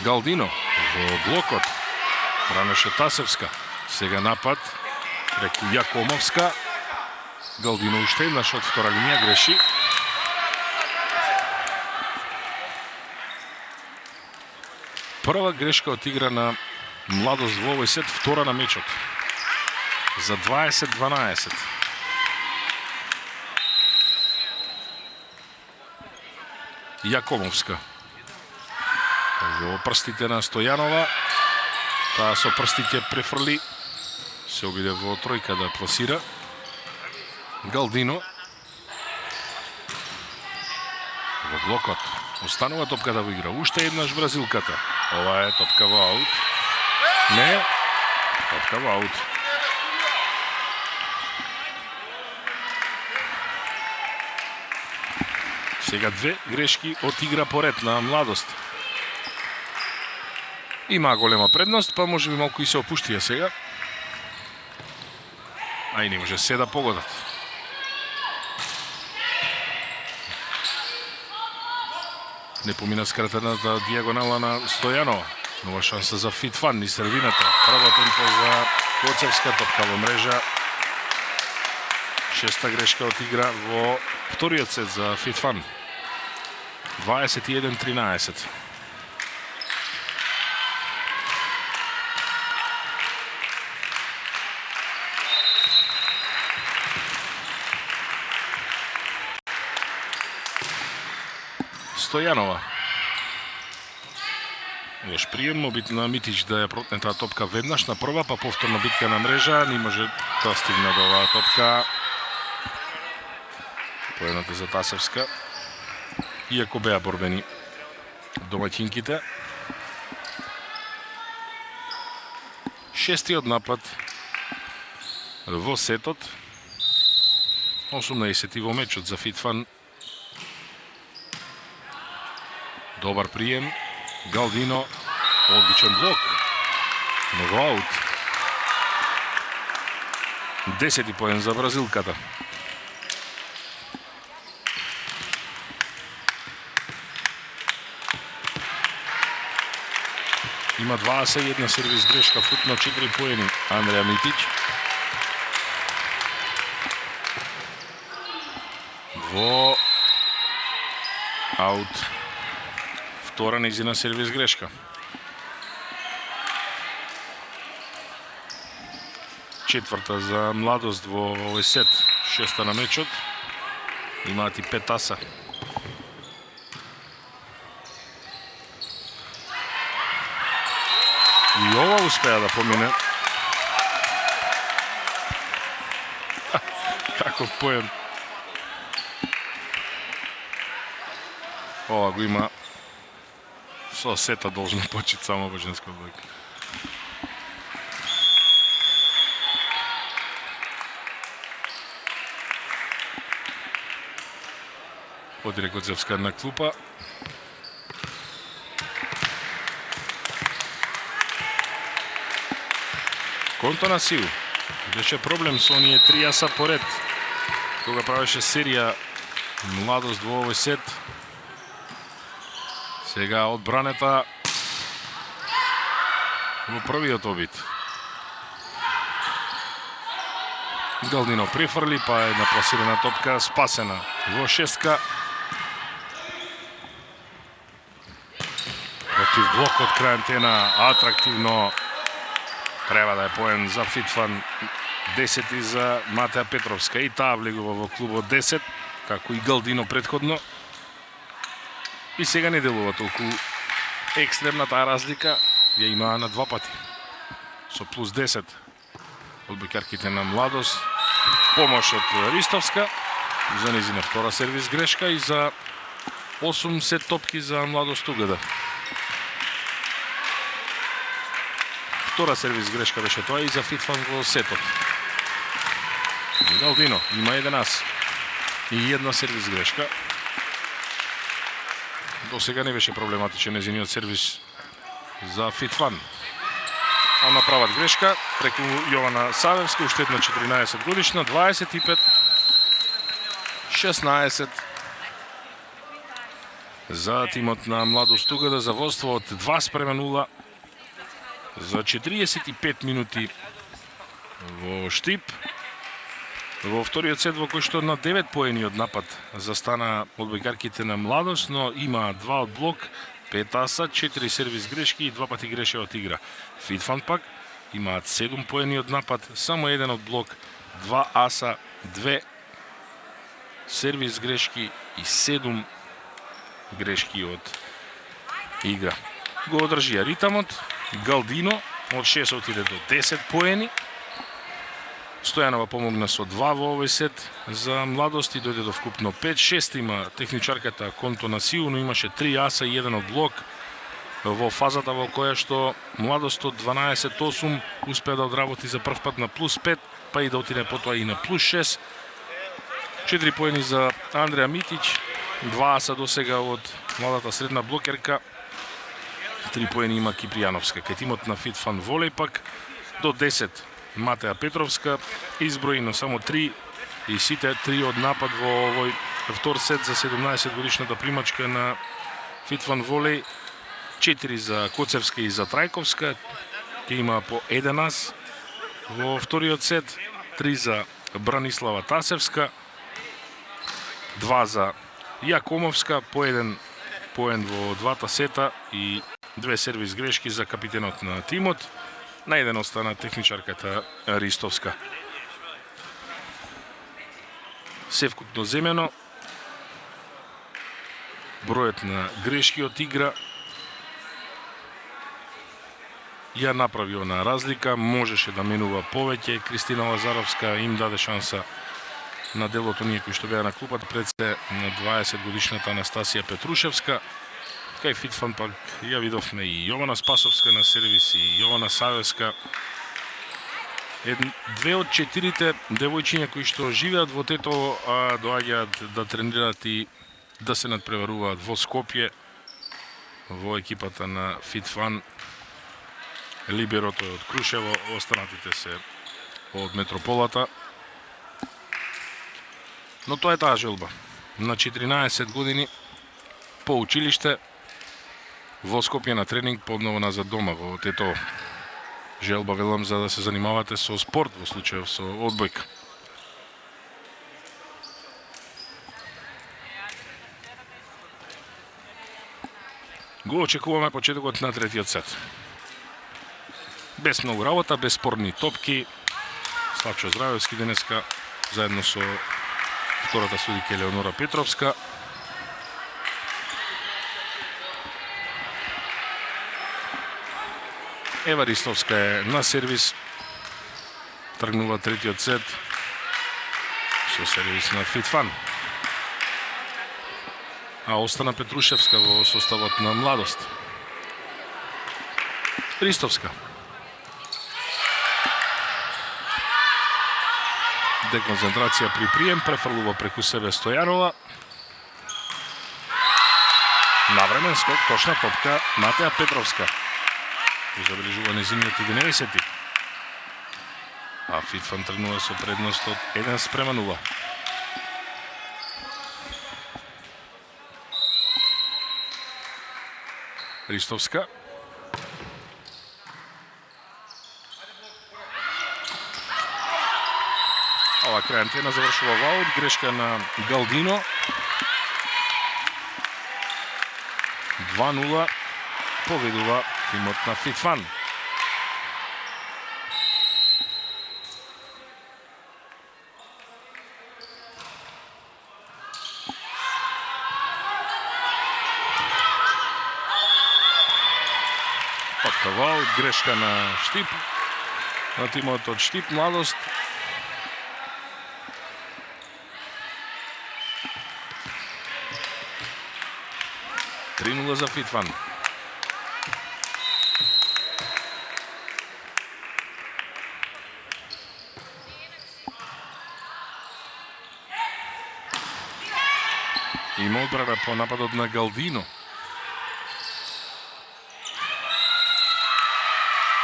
Галдино во блокот. Бранеше Тасевска. Сега напад преку Јакомовска. Галдино уште еднаш од втора линија греши. Прва грешка од игра на Младост во овој сет, втора на мечот. За 20-12. Јакомовска. Во прстите на Стојанова. Таа со прстите префрли. Се обиде во тројка да пласира. Галдино. Во блокот. Останува топката во игра. Уште еднаш бразилката. Ова е топка во аут. Не. Топка во аут. Сега две грешки од игра поред на Младост. Има голема предност, па може би малку и се опуштија сега. А и не може се да погодат. Не помина скратената дијагонала на Стојанова. Нова шанса за Фитфан и средината. Прво темпо за Коцевска, топка во мрежа. Шеста грешка од игра во вториот сет за Фитфан. 21-13. Стојанова. Лош прием, обид на Митич да ја протне таа топка веднаш на прва, па повторна битка на мрежа, не може да стигне до оваа топка. Поената за Тасевска. Иако беа борбени домаќинките. Шестиот напад во сетот. 18 во мечот за Фитфан. Добар прием. Галдино. Одличен блок. Много аут. 10 поен за бразилката. Има 21 сервис грешка, футно 4 поени Андреја Митич. Во аут. Втора нејзина сервис грешка. Четврта за Младост во овој сет. Шеста на мечот. Имаат и 5 аса. И ова успеа да помине. Каков поен. Ова го има Со сета должно почит само во женска одбојка. Одире Гоцевска на клупа. Конто на Сиу. Беше проблем со оние 3 јаса поред. Кога правеше серија Младост во овој сет. Сега одбранета во првиот обид. Галдино префрли, па една пласирана топка спасена во шестка. Против блокот крај антена, атрактивно. Треба да е поен за Фитфан, 10 за Матеја Петровска. И таа влегува во клубот 10, како и Галдино предходно. И сега не делува толку екстремна таа разлика, ја имаа на 2 пати. Со плюс 10 одбојкарките на Младост. Помош од Ристовска за незина втора сервис грешка и за 8 сет топки за Младост Угада. Втора сервис грешка беше тоа и за Фитфан во сетот. Галдино има 11 и една сервис грешка. До сега не беше проблематичен незиниот сервис за Фитфан. А направат грешка преку Јована Савевска, уште една 14 годишна, 25-16 за тимот на Младост Угада за водство од 2:0 за 45 минути во Штип. Во вториот сет во кој што на 9 поени од напад застана одбојкарките на Младост, но има 2 од блок, 5 аса, 4 сервис грешки и 2 пати греше од игра. Фитфан пак имаат 7 поени од напад, само 1 од блок, 2 аса, 2 сервис грешки и 7 грешки од игра. Го одржија ритамот. Галдино од 6 отиде до 10 поени. Стојанова помогна со 2 во овој сет за Младост и дојде до вкупно 5-6. Има техничарката Конто на Сиу, но имаше 3 аса и 1 од блок во фазата во која што Младост од 12-8 успеа да одработи за прв пат на плюс 5, па и да отиде потоа и на плюс 6. 4 поени за Андреја Митич, 2 аса до сега од младата средна блокерка. 3 поени има Кипријановска. Кај тимот на Фитфан волеј пак до 10 Матеја Петровска изброи, но само 3 и сите 3 од напад во овој втор сет за 17 годишната примачка на Фитфан волеј. 4 за Коцевска и за Трајковска, ќе има по 1 ас во вториот сет. 3 за Бранислава Тасевска, 2 за Јакомовска, по 1 поен во двата сета и 2 сервис грешки за капитенот на тимот. На 1 остана техничарката Ристовска. Се вкупно земено. Бројот на грешки од игра ја направи она разлика. Можеше да менува повеќе. Кристина Лазаровска им даде шанса на делот оние кои што беа на клупата, пред се на 20 годишната Анастасија Петрушевска. Кај Фитфан пак ја видовме и Јована Спасовска на сервис и Јована Савевска. 2 од 4 девојчиња кои што живеат во Тетово, а доаѓаат да тренираат и да се надпреваруваат во Скопје во екипата на Фитфан. Либерото е од Крушево, останатите се од Метрополата. Но тоа е таа желба. На 14 години по училиште во Скопје на тренинг, подново назад дома во Тетово. Желба велам за да се занимавате со спорт, во случајов со одбојка. Го очекуваме почетокот на третиот сет. Без многу работа, без спорни топки. Славчо Здравевски денеска заедно со втората судика Елеонора Петровска. Ева Ристовска е на сервис. Тргнува третиот сет со сервис на Фитфан. А остана Петрушевска во составот на Младост. Ристовска. Деконцентрација при прием, префрлува преку себе Стојанова. Навремен скок, точна топка Матеја Петровска. Забележува незиниот 11-ти. А Фитфан тргнува со предност од 1:0. Ристовска. Ова крај антена завршува ваут, грешка на Галдино. 2:0 победува тимот на Фитфан. Ваут, грешка на Штип, на тимот од Штип Младост. За Фитфан. Има одбрана по нападот на Галдино.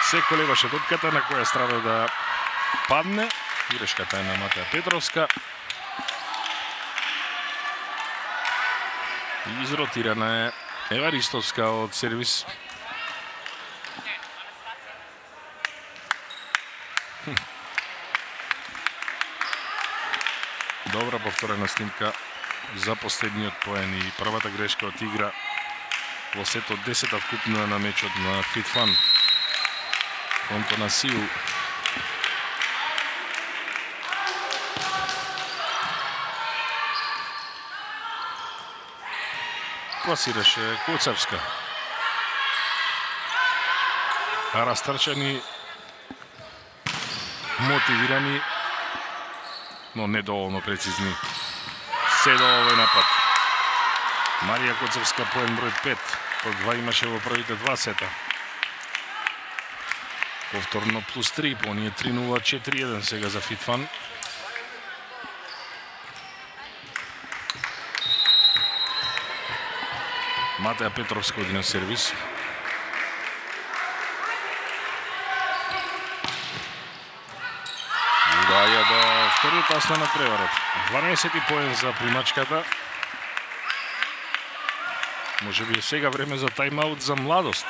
Се колебаше топката на која страна да падне. Грешката е на Матеја Петровска. Изротирана е Ева Ристовска од сервис. Добра повторена снимка за последниот поен и првата грешка од игра во сетот 10-та вкупна на мечот на Фитфан. Конто на сил. Класираше Коцевска. Растрчани, мотивирани, но недоволно прецизни. Се до овој напад. Марија Коцевска поен број 5. По 2 имаше во првите 2 сета. Повторно плюс 3, по ние 3:0, 4:1 сега за Фитфан. Матеја Петровска оди на сервис. Удаја да вториот ас на надпреварот. 12 поен за примачката. Може би е сега време за тајмаут за Младост.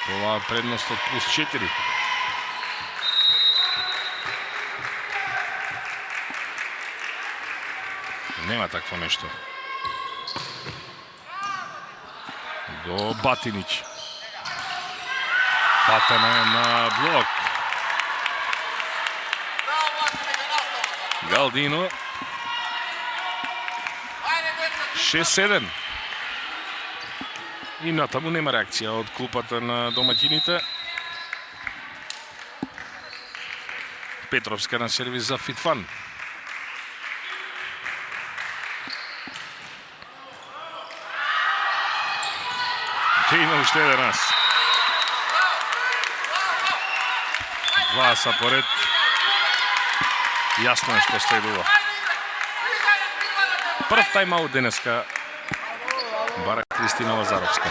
Ова предност од плюс 4. Нема такво нешто. До Батинич. Фатена е на блок. Галдино. 6-7. И натаму нема реакција од клупата на домаќините. Петровска на сервис за Фитфан. Те има уште еден ас. 2 аса поред. Јасно е што следува. Прв тајмаут денеска бара Кристина Лазаровска.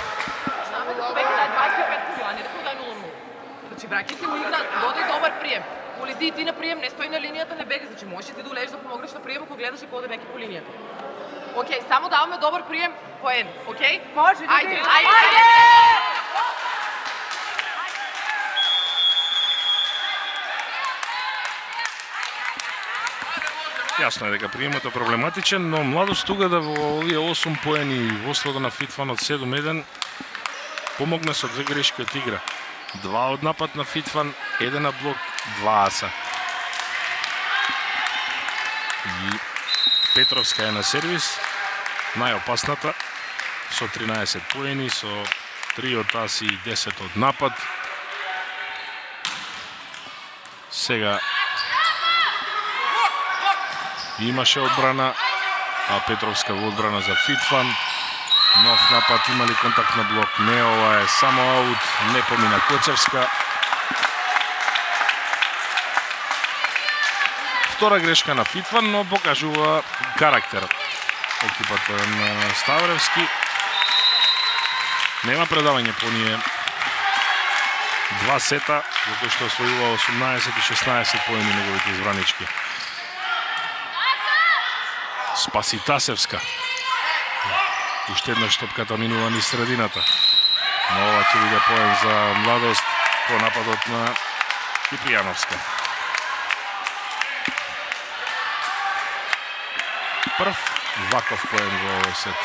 Значи, браќа си му игра, додај добар прием. Улези и ти на прием, не стои на линијата, не бега. Значи, можеш ти да улезеш да помогнеш на прием, ако гледаш и коде беки по линијата. Океј, само даваме добар прием по ен, океј? Може, ајде! Јасно е дека приемот е проблематичен, но Младост тука да во овие 8 поени воството на Фитфан од 7-1 помогна со 2 грешки од игра. 2 од напад на Фитфан, 1 на блок, 2 аса. И Петровска е на сервис, најопасната, со 13 поени, со 3 од аси и 10 од напад. Сега имаше одбрана, а Петровска во одбрана за Фитфан. Нов напад, имали контакт на блок? Не, ова е само аут, не помина Коцевска. Втора грешка на Фитфан, но покажува карактер екипата на Ставревски. Нема предавање по ние. Два сета, за кој што освојува 18 и 16 поени неговите избранички. Спаси Тасевска. Уште еднаш топката минува низ средината. Но ова ќе биде поен за Младост по нападот на Кипријановска. Прв ваков поен во овој сет.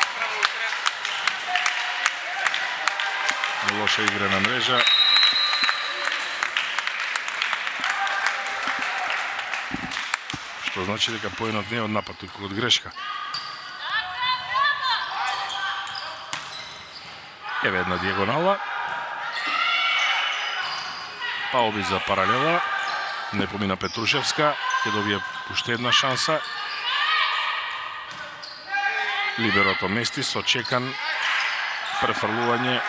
Лоша игра на мрежа. Што значи дека поенот не е од напад, туку од грешка. Еве една диагонала. Паоби за паралела. Не помина Петрушевска. Ќе добие уште една шанса. Либерото мести со Чекан. Префрлување.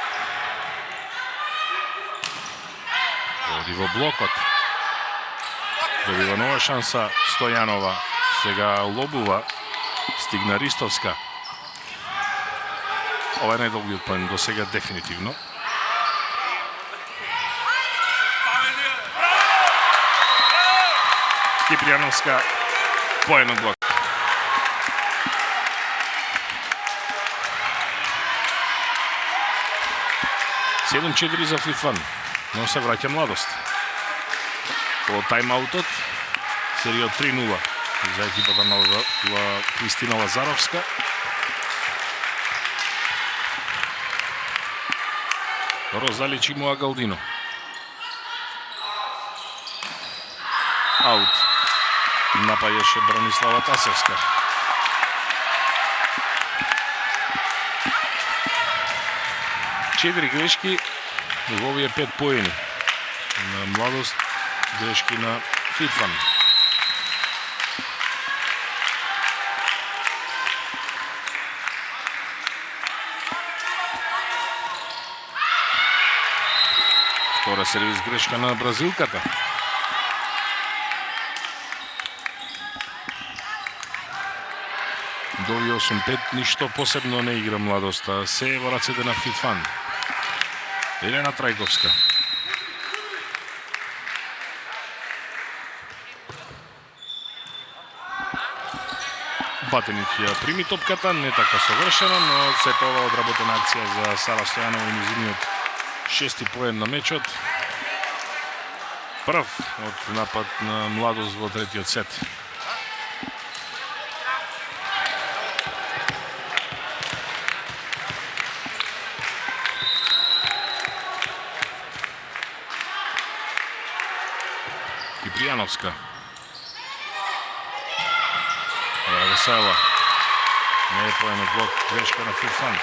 Оди во блокот. Добива нова шанса Стојанова. Сега лобува. Стигна Ристовска. Ова е најдолгиот поен до сега дефинитивно. Кипријановска поен од блок. Седум 4 за Фитфан, но се враќа Младост. По тајмаутот, серија 3-0 за екипата на Кристина Лазаровска. Розалич и Муагалдино. Аут. Напаѓаше Бранислава Тасевска. Четири грешки во овие 5 поени. На Младост, грешки на Фитфан. Втора сервис грешка на бразилката. До 8-5 ништо посебно не игра Младоста. Се во рацете на Фитфан. Елена Трајковска. Батенич ја прими топката, не така совршено, но сето ова одработена акција за Сара Стојанова и низиниот шести поен на мечот. Прв од напад на Младост во третиот сет. Кипријановска. Весела. Не е поен од блок, грешка на Фитфан.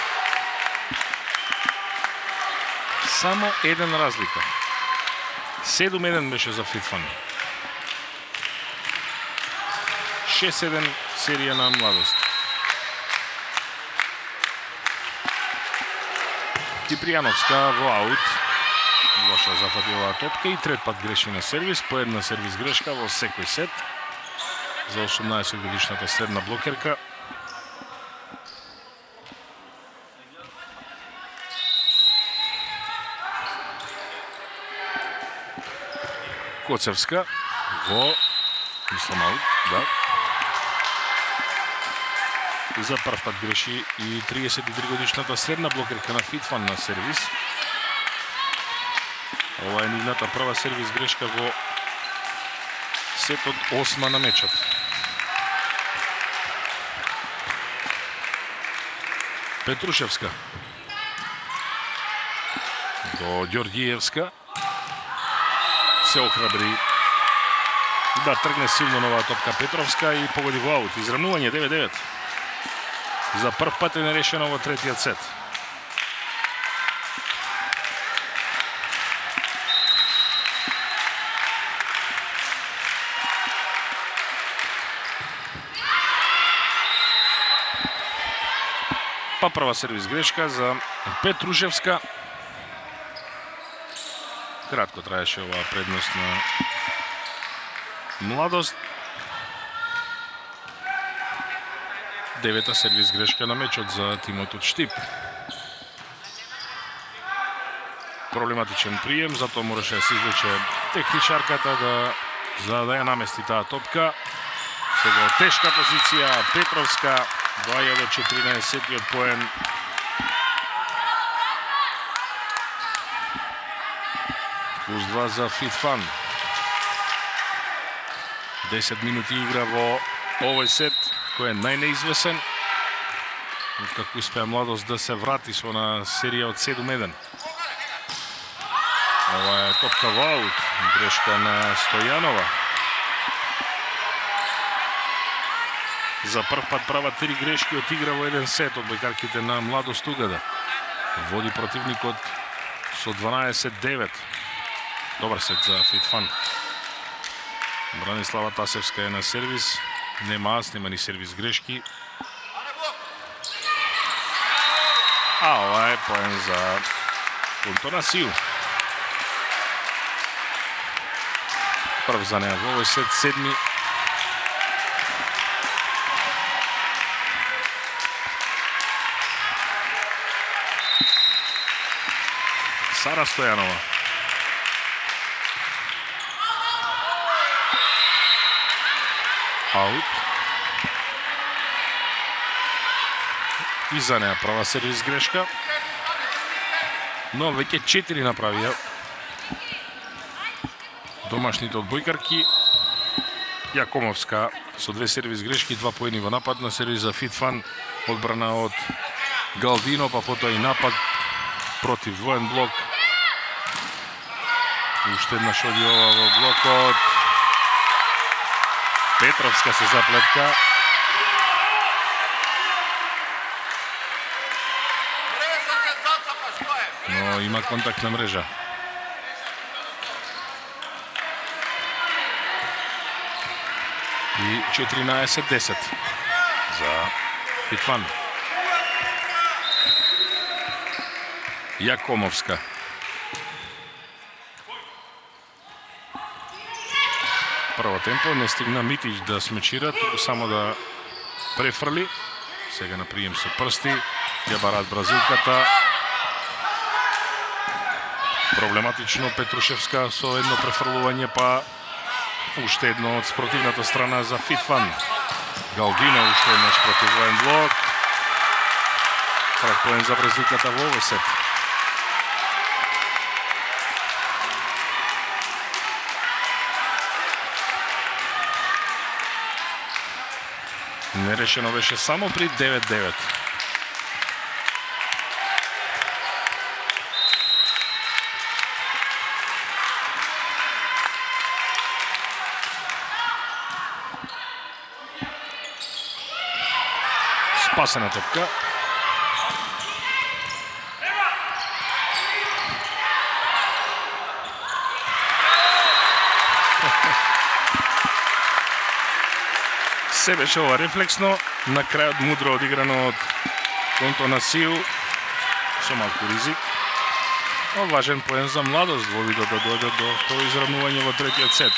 Само еден разлика. 7-1 беше за Фитфан. 6-1 серија на Младост. Кипријановска во аут. Лоша зафатила топка и трет пат греши на сервис. По една сервис грешка во секој сет. За 18 годишната средна блокерка. Коцевска во мислам аут, да. За прв пат греши и 33 годишната средна блокерка на Фитфан на сервис. Ова е нивната прва сервис грешка во сетот 8 на мечот. Петрушевска. До Ѓорѓиевска. Се охрабри да тргне силно нова топка Петровска и погоди во аут. Изравнување 9-9. За прв пат е нерешено во третиот сет. Па прва сервис грешка за Петрушевска. Кратко траеше оваа предност на Младост. Девета сервис грешка на мечот за тимот од Штип. Проблематичен прием, затоа мораше да се извлече техничарката за да ја намести таа топка. Сега тешка позиција, Петровска доаѓа до 14-тиот поен. Плюс 2 за Фитфан. 10 минути игра во овој сет, кој е најнеизвесен. Како успеа Младост да се врати со на серија од 7-1. Ова е топка во аут, грешка на Стојанова. За прв пат права 3 грешки од игра во еден сет од бојкарките на Младост Угада. Води противникот со 12-9. Добар сет за Фитфан. Бранислава Тасевска е на сервис. Нема ни сервис грешки. А ова е поен за Контонасију. Прв за неа во овој сет, 7. Сара Стојанова. Аут. И за неа права сервис грешка. Но веќе 4 направија домашните одбојкарки. Јакомовска со 2 сервис грешки, 2 поени во напад на сервис за Фитфан. Одбрана од Галдино, па потоа и напад против двоен блок. Уште една шоди ова во блокот. Петровска се заплетка. Но има контакт на мрежа. И 14-10 за Фитфан. Јакомовска. Прво темпо, не стигна Митич да смечира, туку само да префрли. Сега на прием со прсти, ја барат бразилката. Проблематично Петрушевска со едно префрлување, па уште едно од спротивната страна за Фитфан. Галдино уште еднаш противен блок. Прав поен за бразилката во овој сет. Нерешено беше само при 9-9. Спасена топка. Се беше ова рефлексно, на крајот мудро одиграно од Контонасију со малку ризик. Но важен поен за Младост во видот да дојдат до тоа изравнување во третиот сет.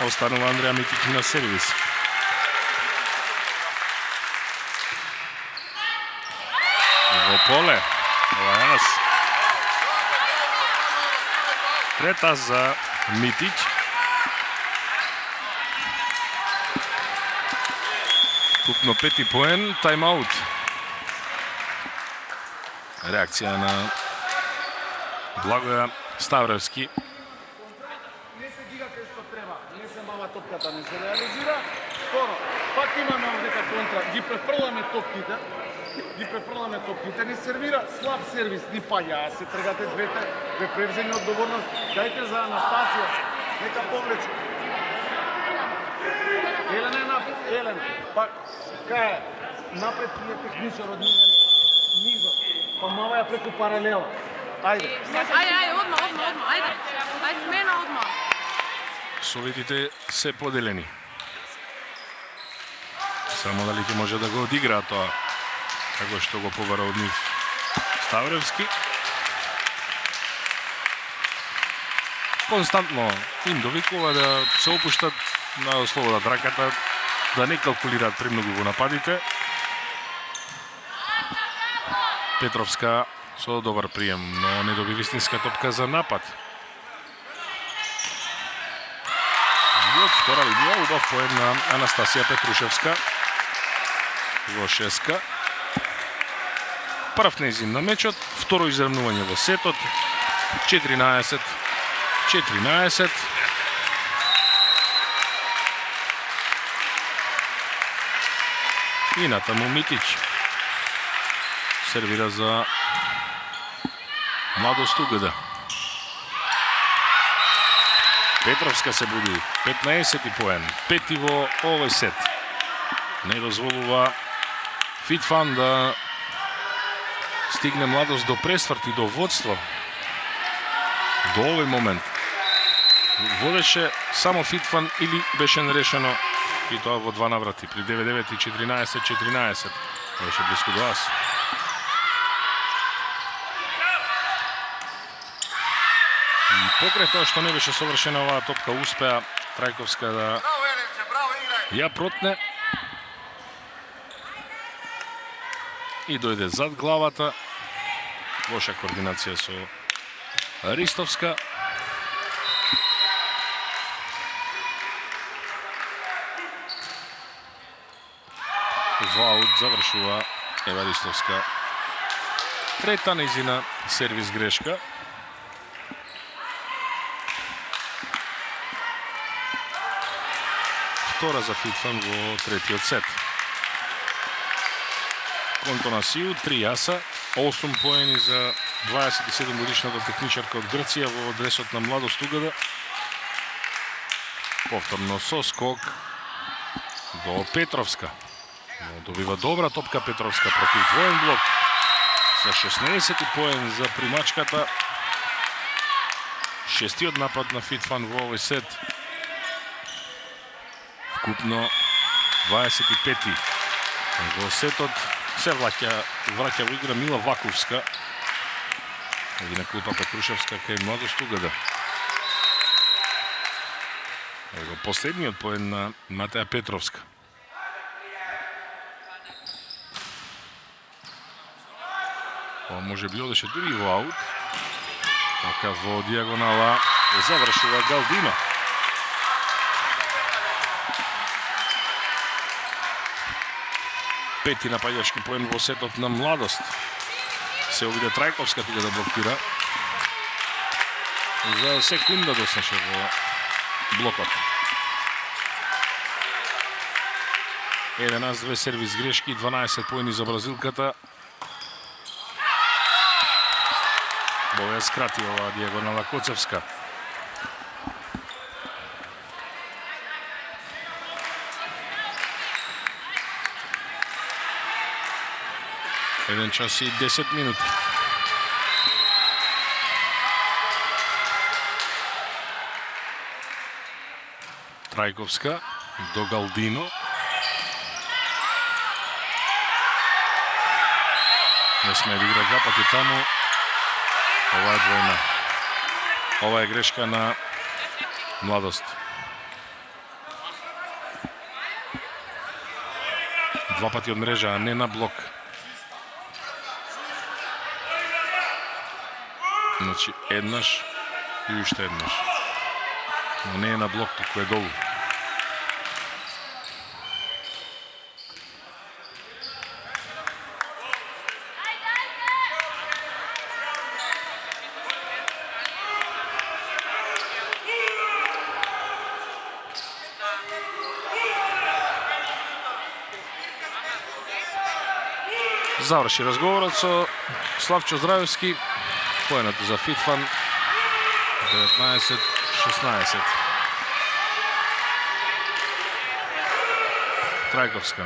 Останува Андреја Митич на сервис. Во поле, ова е нас. Трета за Митич. Купно 5 поен, тайм-аут. Реакција на Благоја Ставревски. Не се дига кај што треба, не се мава топката, не се реализира. Второ, пак имаме овдека контра, ги префрламе топките, не сервира слаб сервис, ни паѓа, се тргате двете, ве превземе одговорност, дајте за Анастасија, нека повлече. Елена е напред, Елена, па кај напред тие техничар од низо, па мава ја преку паралела. Ајде. Ајде, одма, ајде. Ајде, смена одма. Советите се поделени. Само дали ќе може да го одигра тоа. како што го побара од нив Ставревски. Константно им довикува да се опуштат на слободат раката, да не калкулираат премногу во нападите. Петровска со добар прием, но не доби вистинска топка за напад. И од втора линија убав поен на Анастасија Петрушевска во шеска. Прв нејзин на мечот, второ изравнување во сетот, 14-14. И натаму Митич сервира за Младост Угада. Петровска се буди, 15 поен, пети во овој сет. Не дозволува Фитфан да стигне Младост до пресврт и до водство. До овој момент водеше само Фитфан или беше нерешено, и тоа во два наврати, при 9-9 и 14-14. Беше близко до ас. И покрај тоа што не беше совршена оваа топка, успеа Трајковска да ја протне и дојде зад главата. Лоша координација со Ристовска. Ваут завршува Ева Ристовска. Трета нејзина сервис грешка. Втора за Фитфан во третиот сет. Контонасију, 3 јаса, 8 поени за 27 годишната техничарка од Грција во дресот на Младост Угада. Повторно со скок до Петровска. Но добива добра топка Петровска против двоен блок. За 16 поен за примачката. Шестиот напад на Фитфан во овој сет. Вкупно 25-ти. Во сетот се враќа во игра Мила Ваковска. Еди на клупа Петрушевска кај Младост Угада. Ево последниот поен на Матеја Петровска. Ова може би одеше дури во аут. Така во диагонала завршува Галдино. Пети напаѓачки поен во сетот на Младост. Се обиде Трајковска тука да блокира. За секунда доснеше во блокот. 11-2 сервис грешки, 12 поени за бразилката. Бове скрати оваа диагонала Коцевска. Еден час и 10 минути. Трајковска до Галдино. Не сме да игра два пати таму. Ова е двојна. Ова е грешка на Младост. Два пати од мрежа, а не на блок. Значи, еднаш и уште еднаш. Но не е на блок, туку е долу. Заврши разговорот со Славчо Здрајовски. Поенато за Фитфан 19-16. Трајковска.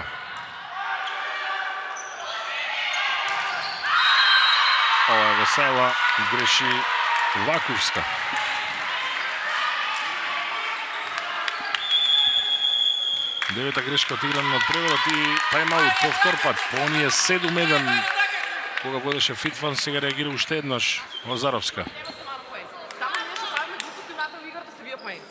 Ова е весела, греши Ваковска. Девета грешка отиграна од преводот и тайм-аут повтор пат. По оние 7-1 кога водеше Фитфан, сега реагира уште еднаш Лазаровска. Само нешто правиме глупости внатре во играта се вие поени.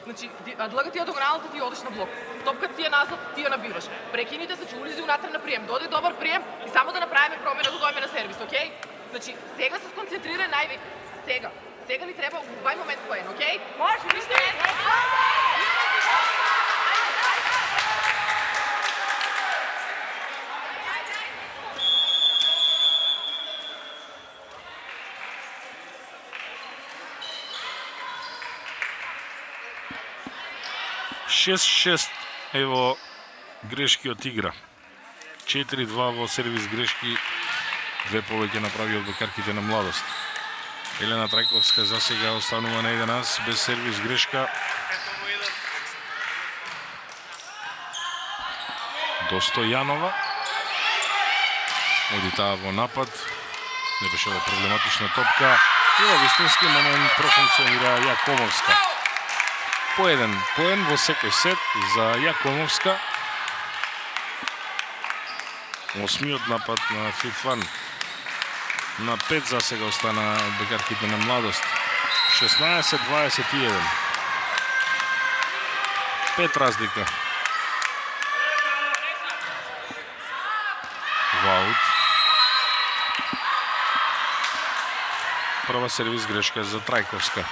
Значи, длага ти ја дограналата, ти одиш на блок. Топката ти е назад, ти ја набираш. Прекините се, че улизи унатре на прием. Дојде добар прием и само да направиме промена да дојме на сервис, окей? Значи, сега се сконцентрирај највеќе. Сега. Сега ни треба во овај момент поен, окей? Може, вижте! Шест ево грешки од игра. 4-2 во сервис грешки. Две повеќе направи од бекарките на Младост. Елена Трајковска за сега останува на 11 без сервис грешка. До Стојанова. Оди таа во напад. Не беше проблематична топка. И во вистински момент профункционира Јакомовска. Поеден поен во секој сет за Јакомовска. Осмиот напад на Фитфан. На 5 за сега остана бекарките на Младост. 16-21. 5 разлика. Ваут. Прва сервис грешка за Трајковска.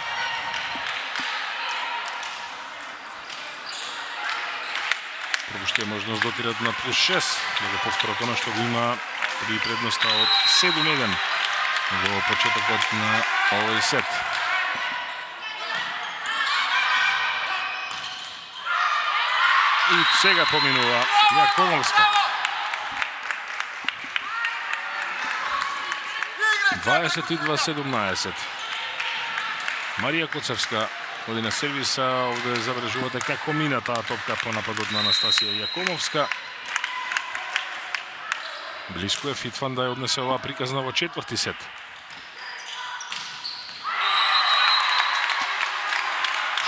Пропуштија можност да отидат на плюс 6. Да го повторат она што го има при предноста од 7-1 во почетокот на овој сет. И сега поминува Јакомовска. 22-17. Марија Коцевска оди на сервиса, овде забележувате како мина таа топка по нападот на Анастасија Јакомовска. Блиско е Фитфан да ја однесе оваа приказна во четврти сет.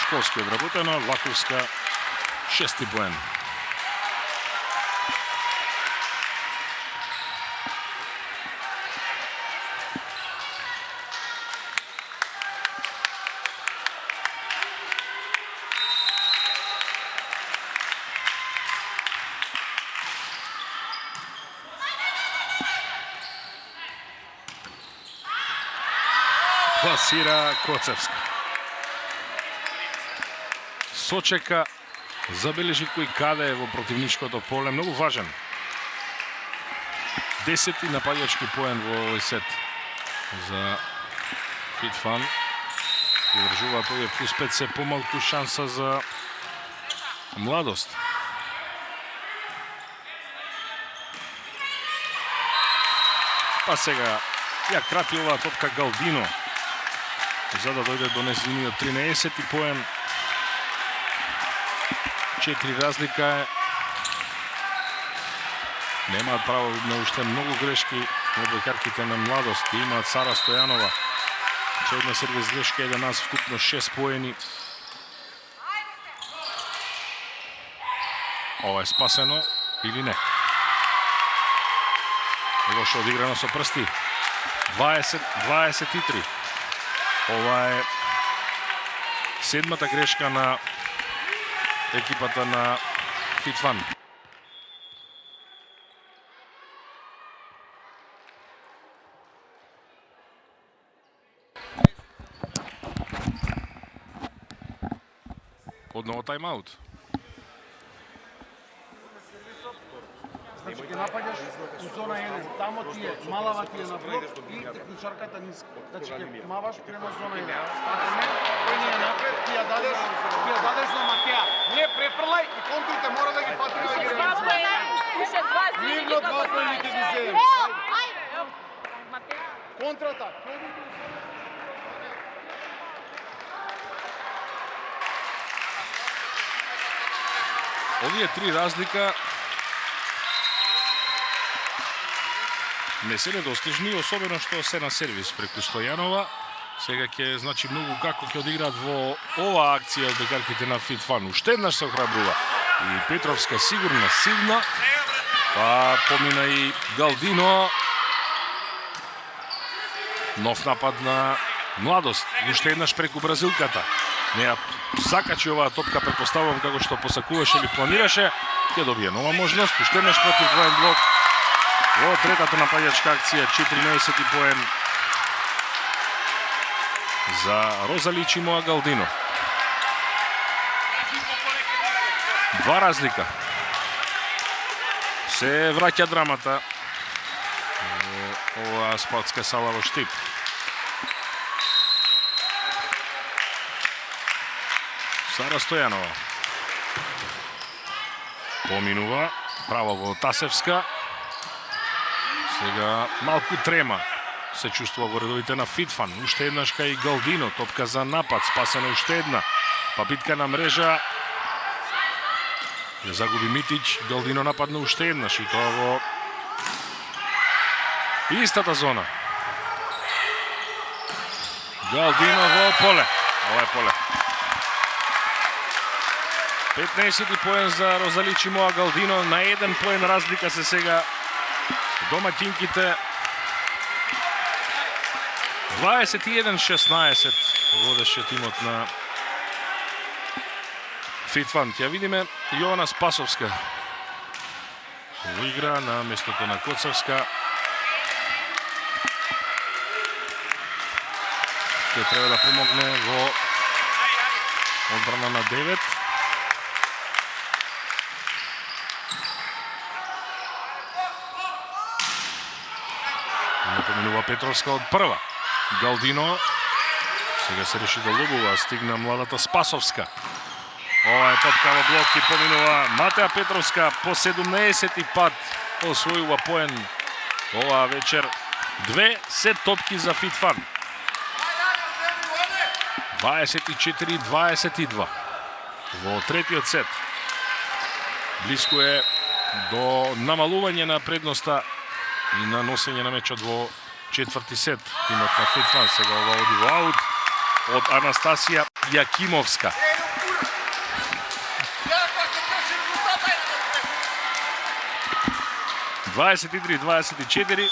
Школски одработена, Ваковска, 6 поен. Пласира Коцевска. Сочека, забележи кој каде е во противничкото поле, многу важен. 10 нападачки поен во овој сет за Фитфан. Одржуваат овие плюс 5 се помалку шанса за Младост. Па сега ја крати оваа топка Галдино за да дојде до нејзиниот 13 поен. 4 разлика е. Немаат право на уште многу грешки во бекарките на Младост. Имаат Сара Стојанова. Со една сервис грешка, 11 вкупно 6 поени. Ова е спасено или не? Лошо одиграно со прсти. 20-23. Ова е седмата грешка на екипата на Фитфан. Одново тайм-аут. Значи, ќе напаѓаш у зона 1, тамо ти е, малава ти е на блок и техничарката ниска. Значи, ќе маваш према зона 1. Ако не, тој не е напред, ти ја дадеш на Матеа. Не префрлај и контрите мора да ги пати да ги ревизира. Мирно 2 поени ќе ги земе. Контрата. Овие 3 разлика не се недостижни, особено што се на сервис преку Стојанова. Сега ќе значи многу како ќе одиграат во оваа акција од бекарките на Фитфан. Уште еднаш се охрабрува. И Петровска сигурна, силна. Па помина и Галдино. Нов напад на Младост. Уште еднаш преку бразилката. Неа закачи оваа топка, претпоставувам како што посакуваше или планираше. Ќе добие нова можност. Уште еднаш против двоен блок. Во третата нападачка акција, 14 поен за Розаличи Моа Галдино. Два разлика. Се враќа драмата. Ова спортска сала во Штип. Сара Стојанова. Поминува. Право во Тасевска. Сега малку трема се чувствува во редовите на Фитфан. Уште еднаш кај Галдино. Топка за напад. Спасена уште една. Па битка на мрежа. Ја загуби Митич. Галдино нападна уште еднаш. И тоа во истата зона. Галдино во поле. Ова е поле. 15 поен за Розаличи Моа Галдино. На 1 поен разлика се сега домаќинките. 21-16 водеше тимот на Фитфан. Ќе видиме Јована Спасовска во игра на местото на Коцевска. Ќе треба да помогне во одбрана на 9. Не поминува Петровска од прва. Галдино сега се реши да лобува, стигна младата Спасовска. Ова е топка во блок и поминува Матеа Петровска по 17 пат освојува поен оваа вечер. 2 сет топки за Фитфан. 24-22 во третиот сет. Блиску е до намалување на предноста и на носење на мечот во четврти сет. Тимот на Фитфан сега ова оди во аут од Анастасија Јакимовска. (23-24).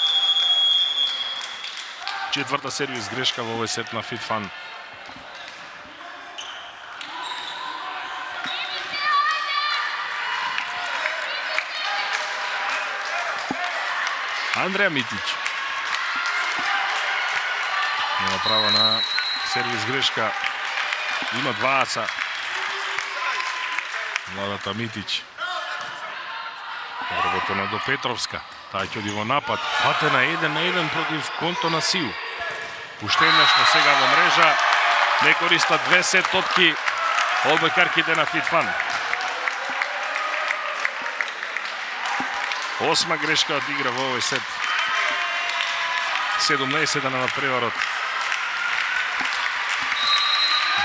Четврта сервис грешка во овој сет на Фитфан. Андреа Митич. Нема право на сервис грешка. Има 2 аса. Младата Митич. Работена до Петровска. Таа ќе оди во напад. Фатена 1-1 против Конто на Сиу. Уште еднаш на сега во мрежа. Не користат 2 сет топки одбојкарките на Фитфан. 8 грешка од игра во овој сет. 17 на преварот.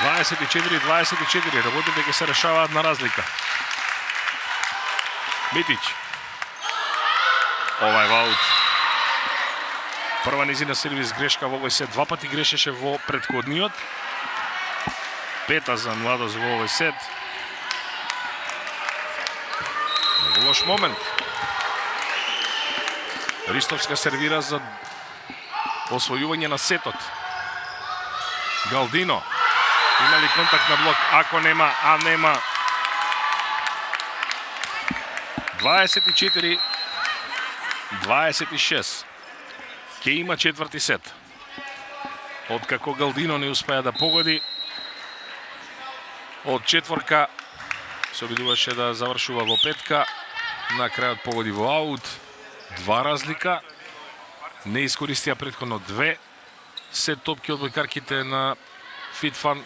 24-24. Работите ќе се решаваат на разлика. Митич. Ова е ваут. Прва низина сервис грешка во овој сет. 2 пати грешеше во претходниот. 5 за Младост во овој сет. Много лош момент. Ристовска сервира за освојување на сетот. Галдино. Има ли контакт на блок? Ако нема, а нема. 24-26. Ке има четврти сет. Откако Галдино не успеа да погоди, од четворка се обидуваше да завршува во петка. На крајот погоди во аут. 2 разлика. Не искористија претходно 2 сет топки од бојкарките на Фитфан.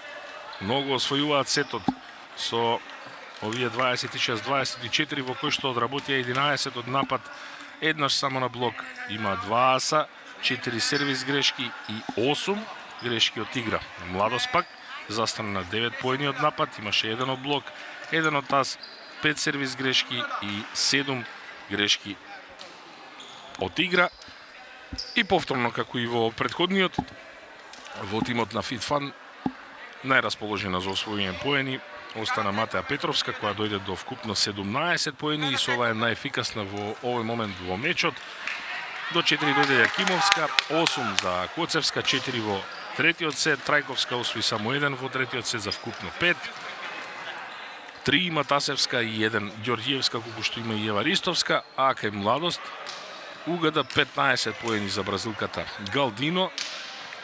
Многу освојуваат сетот со овие 26-24 во кој што одработија 11 од напад, еднаш само на блок. Има 2 аса, 4 сервис грешки и 8 грешки од игра. Младост пак застана на 9 поени од напад, имаше 1 од блок, 1 од ас, 5 сервис грешки и 7 грешки од игра. И повторно, како и во претходниот, во тимот на Фитфан најрасположена за освојување поени остана Матеа Петровска, која дојде до вкупно 17 поени и со ова е најефикасна во овој момент во мечот. До 4 дојде Јакимовска, 8 за Коцевска, 4 во третиот сет, Трајковска освои само 1 во третиот сет за вкупно 5. 3 има Тасевска и 1 Ѓорѓиевска, колку што има и Ева Ристовска, а кај Младост угада 15 поени за бразилката Галдино,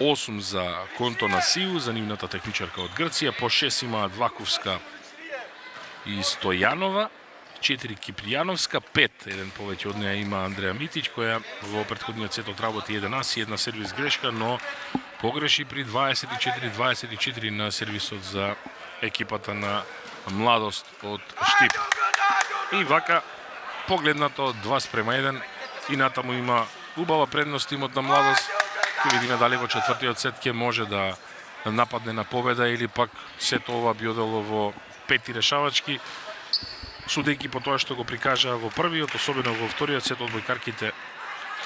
8 за Контона Сиу, за нивната техничарка од Грција, по 6 имаат Ваковска и Стојанова, 4 Кипријановска, 5, еден повеќе од неа има Андреа Митич, која во претходниот сет отработи 1 ас и една сервис грешка, но погреши при 24-24 на сервисот за екипата на Младост од Штип. И вака, погледнато 2:1, и натаму има убава предност тимот на Младост. Ќе видиме дали во четвртиот сет ќе може да нападне на победа или пак сето ова би одело во 5 решавачки. Судејќи по тоа што го прикажа во првиот, особено во вториот сет од бојкарките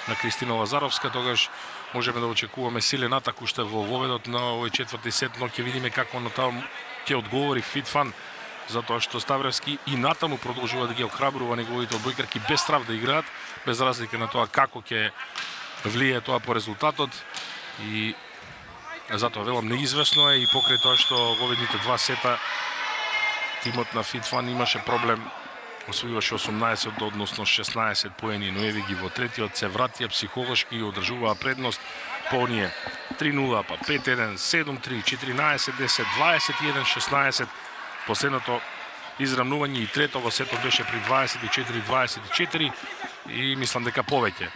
на Кристина Лазаровска, тогаш можеме да очекуваме силен атак уште во воведот на овој четврти сет, но ќе видиме како на тоа ќе одговори Фитфан, затоа што Ставревски и натаму продолжува да ги охрабрува неговите одбојкарки без страв да играат, без разлика на тоа како ќе влие тоа по резултатот, и затоа велам неизвестно е и покрај тоа што воведните два сета тимот на Фитфан имаше проблем, освоиваше 18 односно 16 поени, но еви ги во третиот се вратија психолошки и одржуваа предност по оние 3-0, па 5-1, 7-3, 14-10, 21-16. Последното израмнување и трето во сетот беше при 24-24 и мислам дека повеќе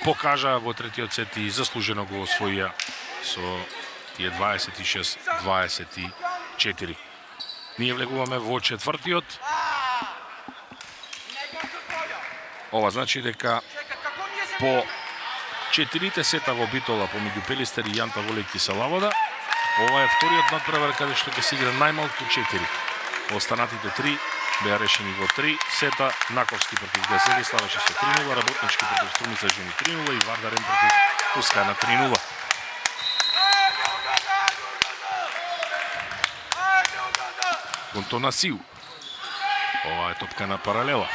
покажа во третиот сет и заслужено го освоија со тие 26-24. Ние влегуваме во четвртиот. Ова значи дека по 4 сета во битола помеѓу Пелистер и Јанта Волејки Салавода, ова е вториот надпревар каде што ќе се игра најмалку 4. Останатите 3 беа решени во 3 сета. Наковски против Газели славеше се 3-0, Работнички против Струмица жени 3-0 и Вардарен против Тускана 3-0. Контона Сиу. Ова е топка на паралела.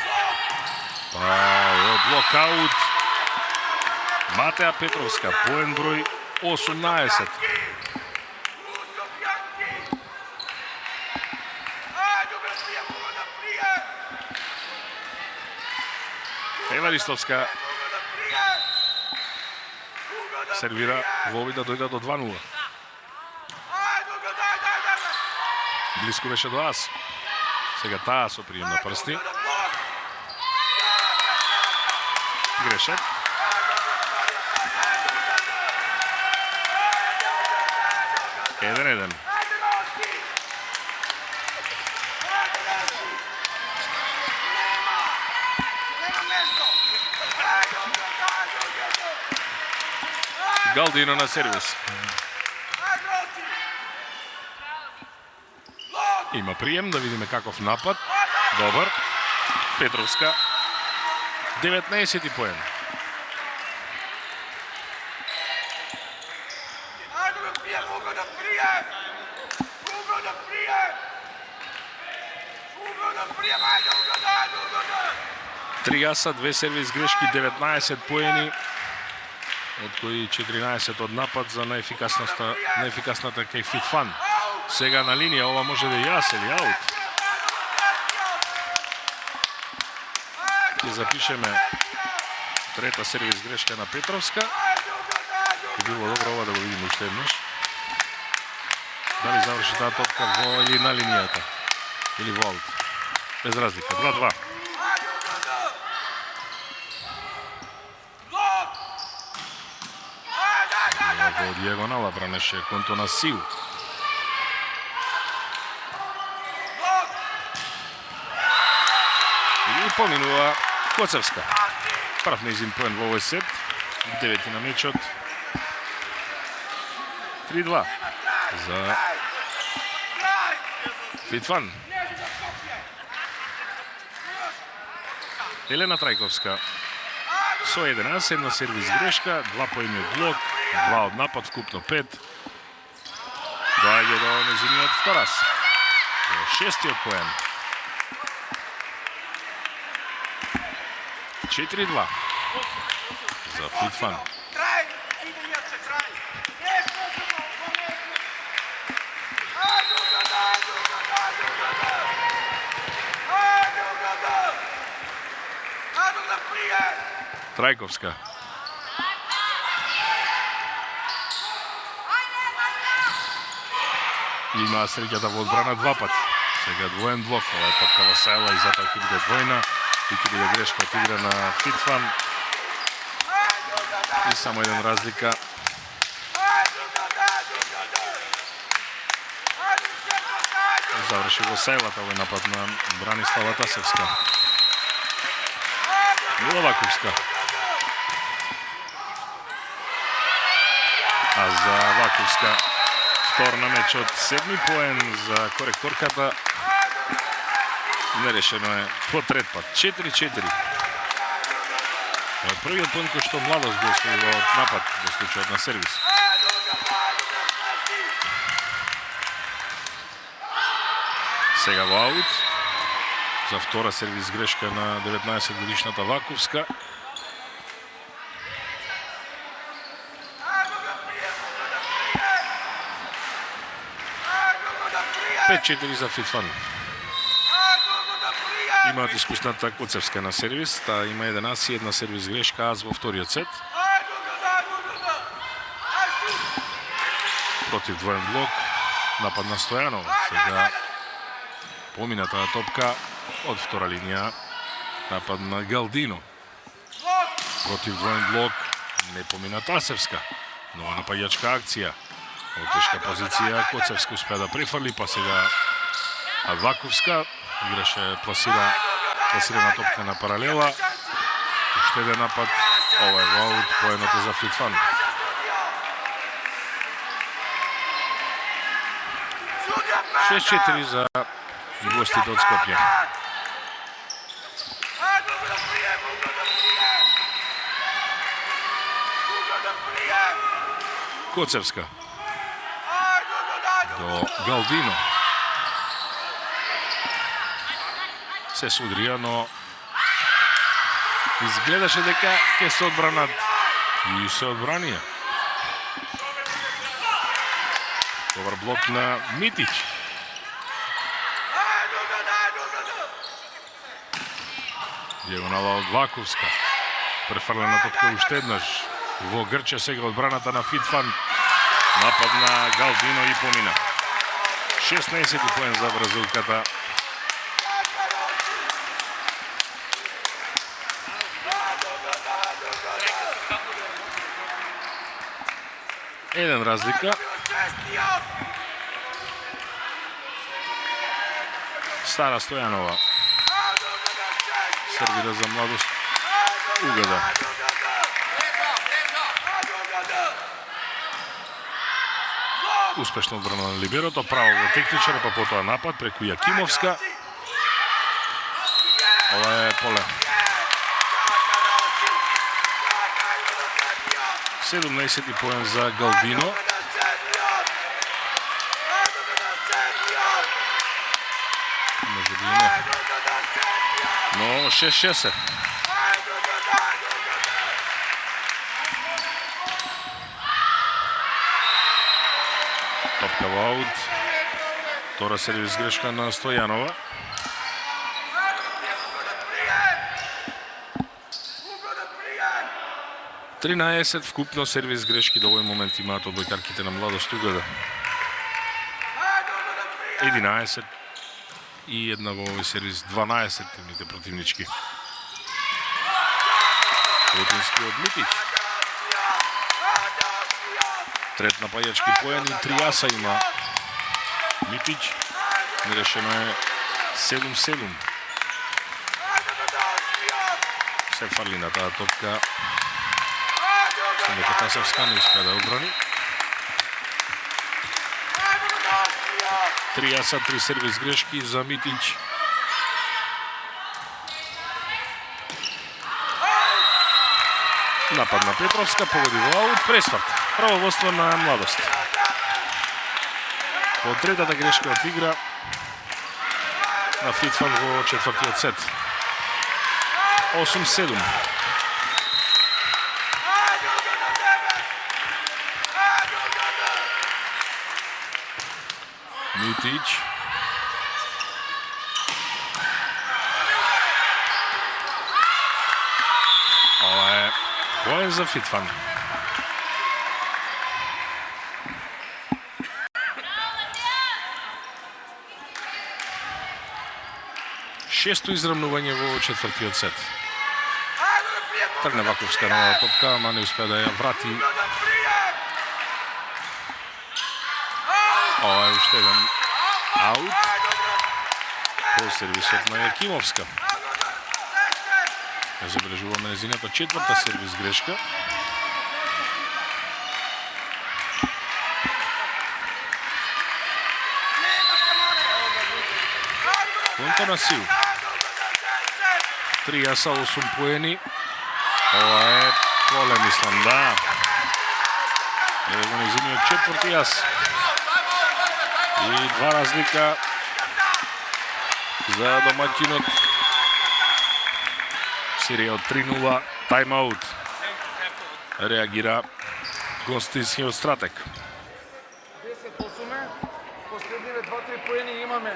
Блокаут. Матеа Петровска, поен број 18. Ева Ристовска сервира во обид да дојде до 2-0. Блиско беше до ас. Сега таа со прием на прсти. Грешак. Еден. Галдино на сервис. Има прием, да видиме каков напад. Добар. Петровска. 19 поен. Три аса, 2 сервис грешки, 19 поени, од кои 14 од напад за најефикасната кај Фитфан. Сега на линија, ова може да јас или аут. Ќе запишеме трета сервис грешка на Петровска. Ќе било добро ова да го видиме уште еднаш. Дали заврши таа топка во или на линијата, или во аут. Без разлика, 2-2. Во дијагонала бранеше Контона Сиу. И поминува Коцевска. Прв нејзин поен во овој сет. 9 на мечот. 3-2 за Фитфан. Елена Трајковска со 11, една сервис грешка, 2 поени од блок, 2 од напад, вкупно 5. Доаѓа до незиниот вторас. шестиот поен. 4-2 за Фитфан. Трајковска. Има среќата во одбрана два пати. Сега двоен блок, ова е топка во Сајла и затоа ќе биде двојна. И ќе биде грешка од игра на Фитфан. И само еден разлика. Заврши во Сајлата овој напад на Бранислава Тасевска. Мила Ваковска. А за Ваковска втор на мечот, седми поен за коректорката. Нерешено е по трет пат. 4-4. Првиот поен кој што Младост го освоила од напад во случајот на сервис. Сега во аут. За втора сервис грешка на 19 годишната Ваковска. Пет-4 за Фитфан. Имаат искусната Коцевска на сервис, таа има 11 и една сервис грешка, аз во вториот сет. Против двоен блок, напад на Стојанов. Сега помината топка од втора линија, напад на Галдино. Против двоен блок, не помина Тасевска. Нова напаѓачка акција. Од тешка позиција, Коцевска успеа да префарли, па сега Ваковска играше пласирана топка на паралела. Уште еден напад, ова е во аут, поеното за Фитфан. Шест-4 за гостите од Скопје. Коцевска. До Галдино. Се судрија, но изгледаше дека ќе се одбранат. И се одбранија. Добар блок на Митич. Диагонала од Ваковска. Префрлена топка уште еднаш. Во Грча сега одбраната на Фитфан. Напад на Галдино и помина. 16 поен за бразилката. Еден разлика. Сара Стојанова. Сервира за Младост. Угада. Успешно одбрана на либерото, право во техничар, па потоа напад преку Јакимовска. Ова е поле. 17 поен за Галдино. Може би не. Но 6-6. Топка во аут. Втора сервис грешка на Стојанова. Тринаесет вкупно сервис грешки до овој момент имаат одбојкарките на Младост Угада. 11 и една во овој сервис 12 тимните противнички. Рутински од Митич. Трет напаѓачки поен и 3 аса има Митич. Нерешено е 7-7. Се фарли на таа топка. Дека Тасевска не успеа да одбрани. 3 аса, 3 сервис грешки за Митич. Напад на Петровска, погоди во аут, пресварт. Правоводство на Младост. По третата грешка од игра, на Фитфан во четвртиот сет. 8-7. Митич. Ова е поен за Фитфан. Шесто израмнување во четвртиот сет. Тргна Ваковска на топка, ама не успеа да ја врати. Ова е уште еден аут. По сервисот на Јакимовска. Забележуваме незината четврта сервис грешка. Контонасиу. 3 јаса, 8 поени. Ова е поле, мислам, да. Еве го незиниот четврти јас. И 2 разлика за домаќинот. Серија од 3-0, тайм-аут. Реагира гостинскиот стратег. 10-8, последниве 2-3 поени имаме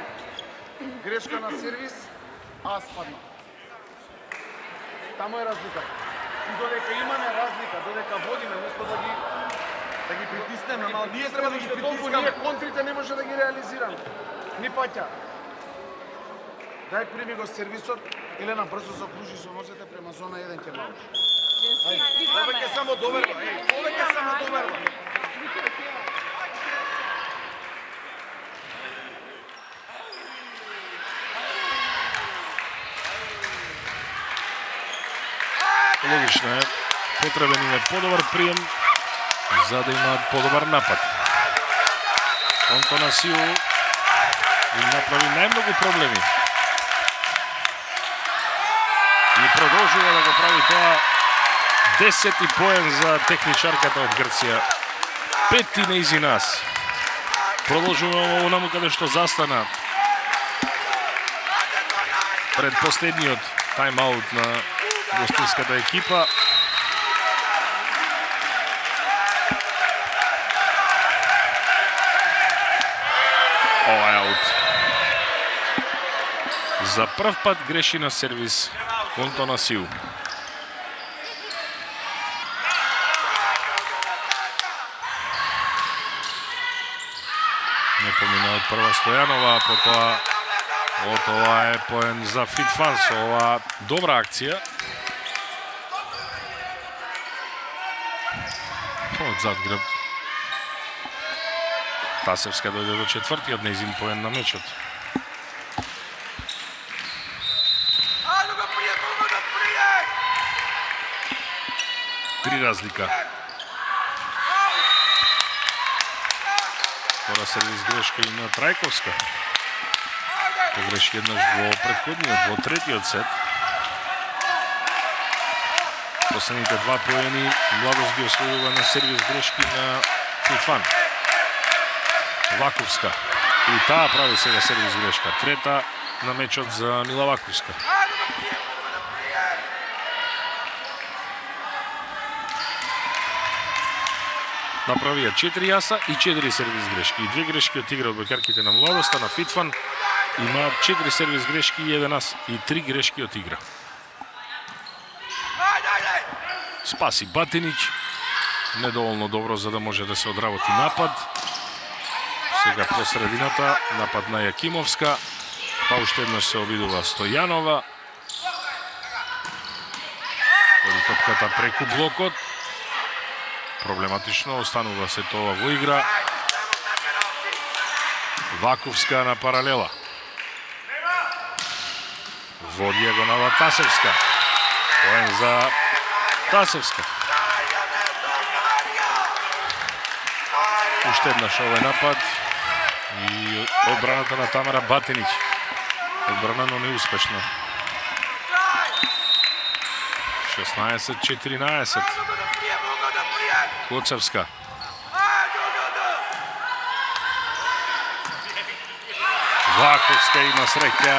грешка на сервис, а спадна. Таму е разлика. И додека имаме разлика, додека водиме, место да ги притиснеме, мал ние треба да ги притискаме. Ние контрите не може да ги реализираме. Ни паќа. Дај прими го сервисот, Елена брзо закружи со нозете према зона 1 ке малку. Повеќе само доверба, повеќе само доверба. Логично е, потребен им е подобар прием за да имаат подобар напад. Контонасиу им направи најмногу проблеми. И продолжува да го прави тоа. 10 поен за техничарката од Грција. 5 неизи нас. Продолжуваме онаму каде што застана пред последниот тайм-аут на гостинската екипа. Ова е аут. За прв пат греши на сервис Контонасиу. Не помина од прва Стојанова, потоа ова е поен за Фитфан со ова добра акција. Од задгреб. Тасевска дојде до четвртиот неизин поен на мечот. Три разлика. Втора сервис грешка и на Трајковска. Погреши еднаш во претходниот, во третиот сет. Последните 2 поени Младост ги освојува на сервис грешки на Фитфан. Ваковска. И таа прави сега сервис грешка. Трета на мечот за Мила Ваковска. Направија 4 јаса и 4 сервис грешки. И 2 грешки од игра од бекарките на Младоста, на Фитфан има 4 сервис грешки и 1 ас и 3 грешки од игра. Спаси Батинич. Недоволно добро за да може да се одработи напад. Сега по средината, напад на Јакимовска. Па уште еднаш се обидува Стојанова. Оди топката преку блокот. Проблематично, останува се тоа во игра. Ваковска на паралела. Во дијагонала Тасевска. Поен за Тасевска. Уште еднаш овој напад и одбраната на Тамара Батинич. Одбрана, но неуспешна. 16-14. Коцевска. Ваковска има среќа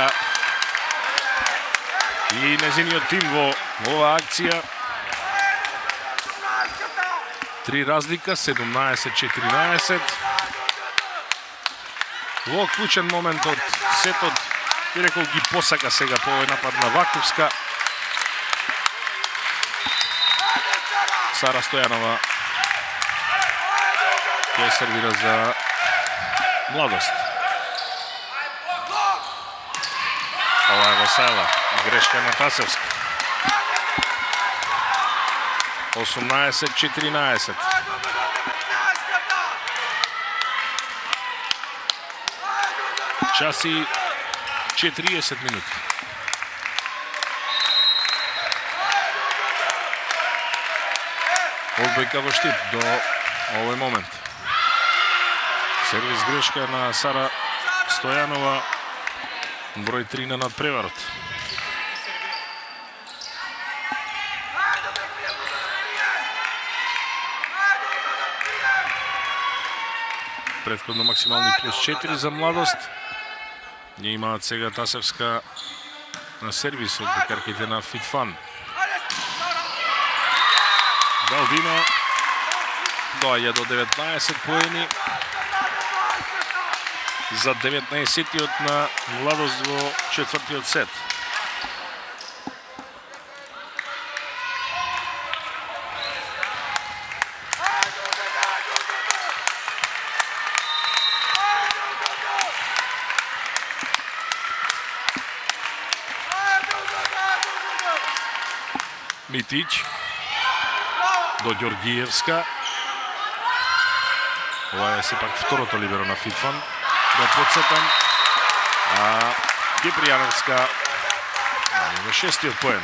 и незиниот тим во оваа акција. 3 разлика, 17-14. Во клучен момент од сетот, би рекол ги посака сега по овој напад на Ваковска. Сара Стојанова ќе сервира за Младост. Ова е Васајла, грешка на Тасевска. 18-14. Час и 40 минути. Одбојка во штип до овој момент. Сервис грешка на Сара Стојанова, број 3 на надпреварот. Предходно максимални плюс 4 за Младост. Не имаат сега Тасевска на сервис од бекарките на Фитфан. Галдино доаѓа до 19 поени за 19-тиот на Младост во четвртиот сет. Митич до Ѓорѓиевска. Ова е сепак второто либеро на Фитфан. Да подсетам. Кипријановска во шестиот поен.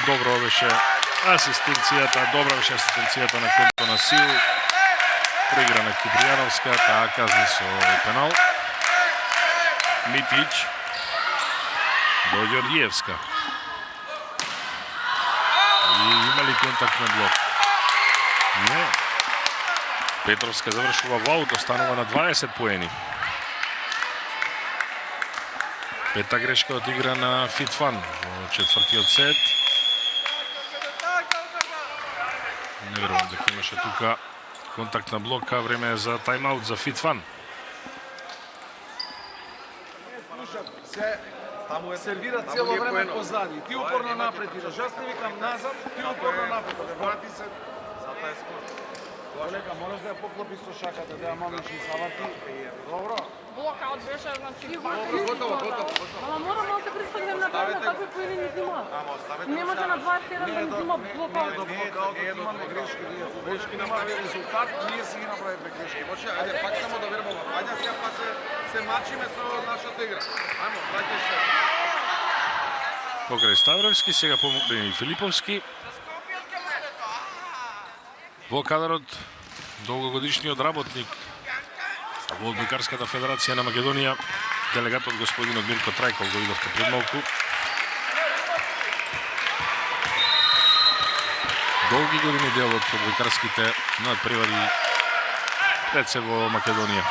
Добро беше асистенцијата, добра беше асистенцијата на конто на Сил. Проигра на Кипријановска, таа казни со пенал. Митич до Ѓорѓиевска. И има ли контакт на блок? Не. Петровска завршува во аут, останува на 20 поени. Пета грешка од игра на Фитфан во четвртиот сет. Не верувам дека имаше тука контакт на блока, време е за тайм-аут за Фитфан. Се сервира цело време позади. Ти упорно напред идеш. Јас те викам назад, ти упорно напред. Врати се. Колега, можеш да ја поклопиш со шаката, да ја мамиш и савати. Добро. Блокаут беше, значи... Готово. Ама мора малко да пристигнем на време, такви поени ни взимаат. Не може на 21 да ни взима блокаут. Имаме грешки направи резултат, ние си ги направиме грешки. Може, ајде пак само да вербаме. Ајде сега пак се мачиме со нашата игра. Ајмо, дајте се. Покрај Ставровски, сега помогне и Филиповски. Во кадарот долгогодишниот работник во Одбојкарската федерација на Македонија, делегатот господинот Мирко Трајков, го видовте пред малку. Долги години дел од одбојкарските надпревари пред се во Македонија.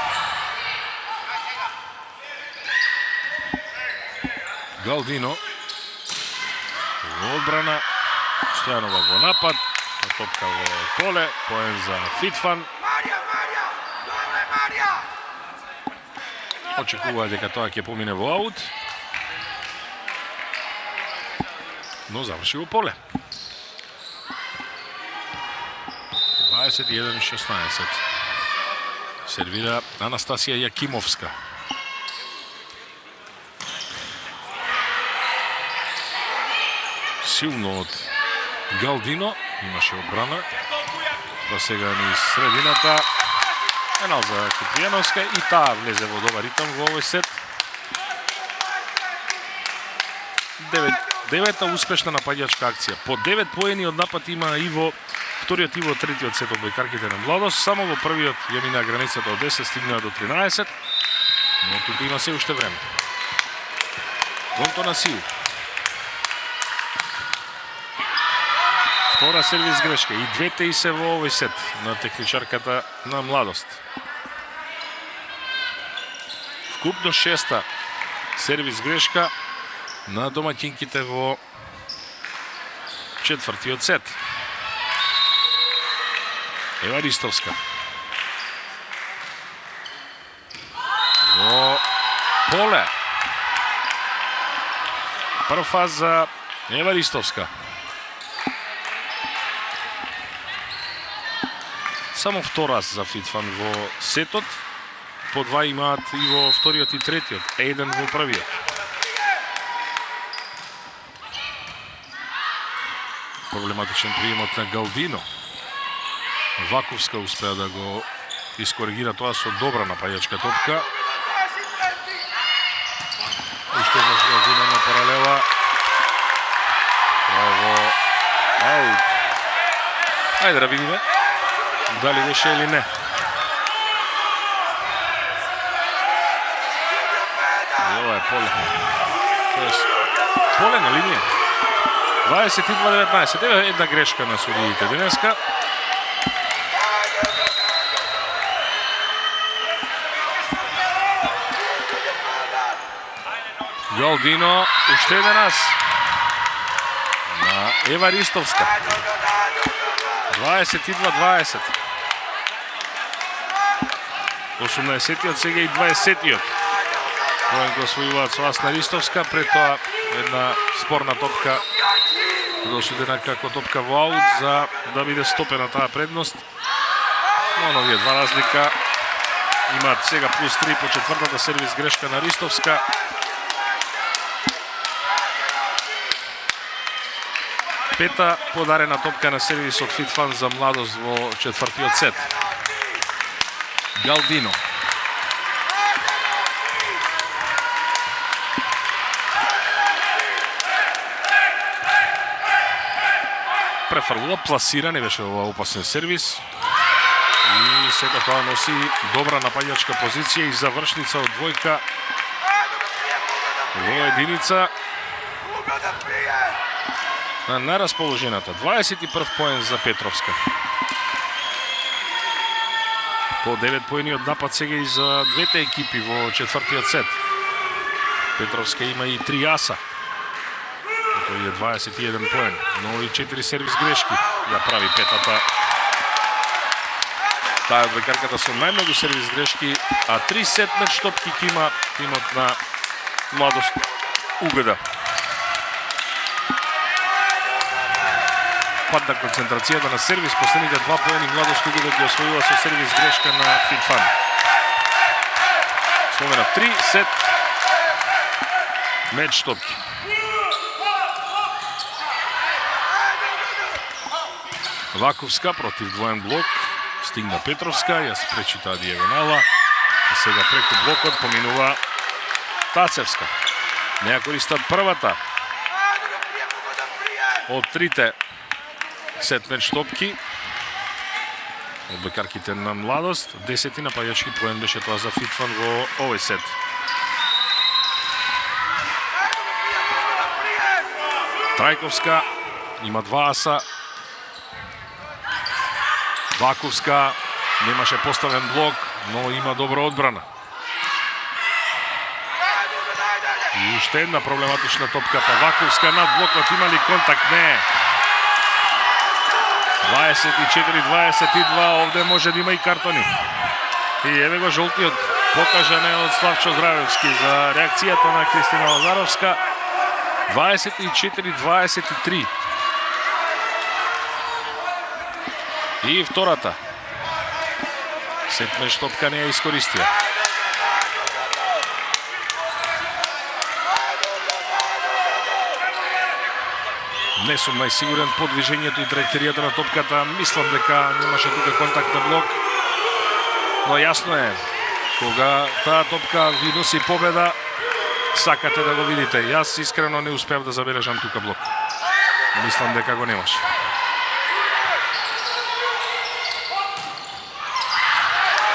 Галдино во одбрана, Стојанова во напад, топка во поле, поен за Фитфан. Очекува дека тоа ќе помине во аут, но заврши во поле. 21-16. Сервира Анастасија Јакимовска. Силно од Галдино, имаше одбрана. Па сега ни средината. Пенал за Кипријановска и таа влезе во добар ритм во овој сет. Девета успешна нападјачка акција. По 9 поени од напад има и во вториот и во третиот сет од бојкарките на Младост. Само во првиот ја мина границата од 10, стигнаа до 13. Но тука има се уште време. Конто на Сил. Втора сервис грешка и двете и се во овој сет на техничарката на Младост. Вкупно шеста сервис грешка на домаќинките во четвртиот сет. Еваристовска. Во поле. Прв фаз за Еваристовска. Само втора за Фитфан во сетот. По два имаат и во вториот и третиот. Еден во првиот. Проблематичен приемот на Галдино. Ваковска успеа да го искоригира тоа со добра напајачка топка. Уште еднаш Галдино на паралела. Ево, аут. Ајде да видиме дали беше или не. Ова е поле. Тоест, поле на линија. 22-19. Ева една грешка на судиите денеска. Галдино, уште еден ас на Еваристовска. 22-20. 18-тиот, сега и 20-тиот. Поен го освојуваат со ас на Ристовска, пред тоа една спорна топка досудена како топка во аут за да биде стопена таа предност. Но овие два разлика имаат сега плюс 3 по четвртата сервис грешка на Ристовска. Пета подарена топка на сервис од Фитфан за Младост во четвртиот сет. Галдино. Префрлува, пласиране беше ова опасен сервис. И сета тоа носи добра напаѓачка позиција и завршница од двојка во единица. На расположената. 21 поен за Петровска. По 9 поени од напад сега и за двете екипи во четвртиот сет. Петровска има и 3 аса. Тој е 21 поен, но и 4 сервис грешки ја прави петата. Таа е векарката со најмногу сервис грешки, а 3 сет меч топки има тимот на Младост Угада. Падна концентрацијата на сервис, последните 2 поени Младост Угада ги освојува со сервис грешка на Фитфан. Споменав 3 сет меч топки. Ваковска против двоен блок, стигна Петровска, ја спречи таа дијагонала, а сега преку блокот поминува Тацевска. Не ја користат првата од трите сет меч топки од бекарките на Младост. 10 напаѓачки поен беше тоа за Фитфан во овој сет. Трајковска има 2 аса. Ваковска немаше поставен блок, но има добра одбрана. И уште една проблематична топка, па Ваковска над блокот, има ли контакт? Не. 24-22, овде може да има и картони. И еве го жолтиот, покажане од Славчо Здравевски за реакцијата на Кристина Лазаровска. 24-23. И втората. Сет меч топка не ја искористија. Не сум најсигурен по движењето и траекторијата на топката. Мислам дека немаше тука контакт на блок. Но јасно е, кога таа топка ви носи победа, сакате да го видите. Јас искрено не успеав да забележам тука блок. Мислам дека го немаше.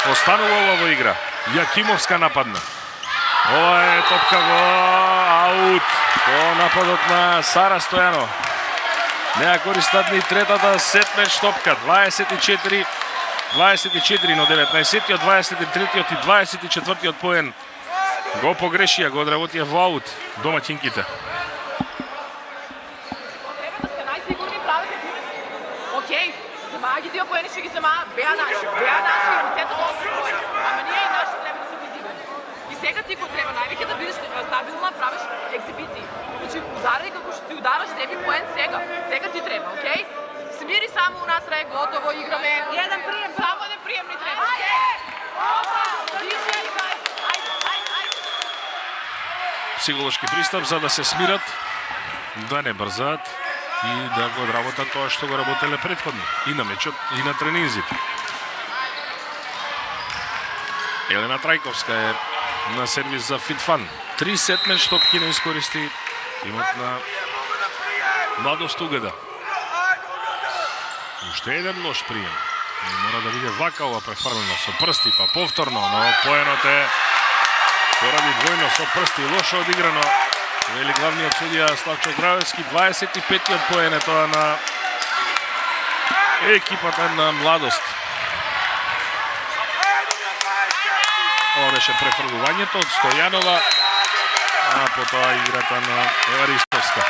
Останува ова во игра. Јакимовска нападна. Ова е топка во аут по нападот на Сара Стојано. Не ја користат ни третата сетмеч топка. 24 на 19-тиот, 23-тиот и 24-тиот поен го погрешија, го одработија во аут домаќинките. Треба да сте најсигурни, правите грешки. Океј, земаа ги тие поени, што ги земаа, беа наши, рацете тоа. Ама ние и наши треба да се визиваме. И сега ти го треба највеќе да бидеш стабилна, правиш екзибиции. Значи, ударај како што ти удараш, земи поен сега. Сега ти треба, океј? Смири само унатре, готово, играме. Еден прием, само еден прием ни треба. Психолошки пристап за да се смират, да не брзаат и да го одработат тоа што го работеле претходно и на мечот и на тренинзите. Елена Трајковска е на сервис за Фитфан. 3 сетмеч топки не искористи имот на Младост Угада. Уште еден лош прием. Мора да биде вака ова префрлено со прсти, па повторно, но поенот е поради двојно со прсти, лошо одиграно. Вели главниот судија Славчо Здравевски, 25-тиот поен е тоа на екипата на Младост. Ова беше префрлувањето од Стојанова, а потоа играта на Еваристовска.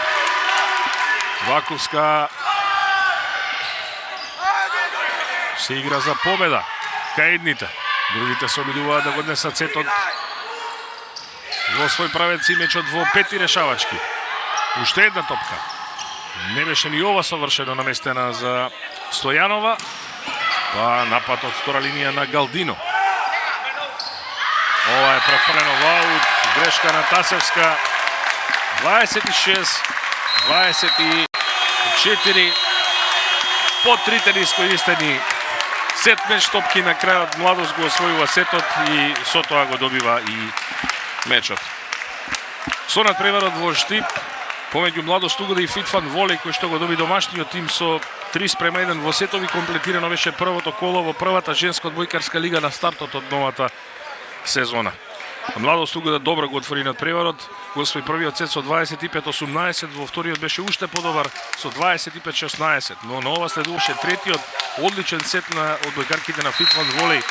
Ваковска се игра за победа кај едните. Другите се обидуваат да го однесат сетот во свој правец и мечот во пети решавачки. Уште една топка. Не беше ни ова совршено наместена за Стојанова. Па напад од втора линија на Галдино. Ова е префрлено во аут. Грешка на Тасевска. 26-24. По трите неискористени сетмеч топки на крајот Младост го освојува сетот и со тоа го добива и мечот. Со надпреварот во Штип помеѓу Младост Угада и Фитфан Волеј кој што го доби домашниот тим со 3:1 во сетови, комплетирано беше првото коло во првата женска одбојкарска лига на стартот од новата сезона. Младост Угада добро го отвори надпреварот, го освои првиот сет со 25-18, во вториот беше уште подобар со 25-16, но на ова следуваше третиот одличен сет на одбојкарките на Фитфан Волеј,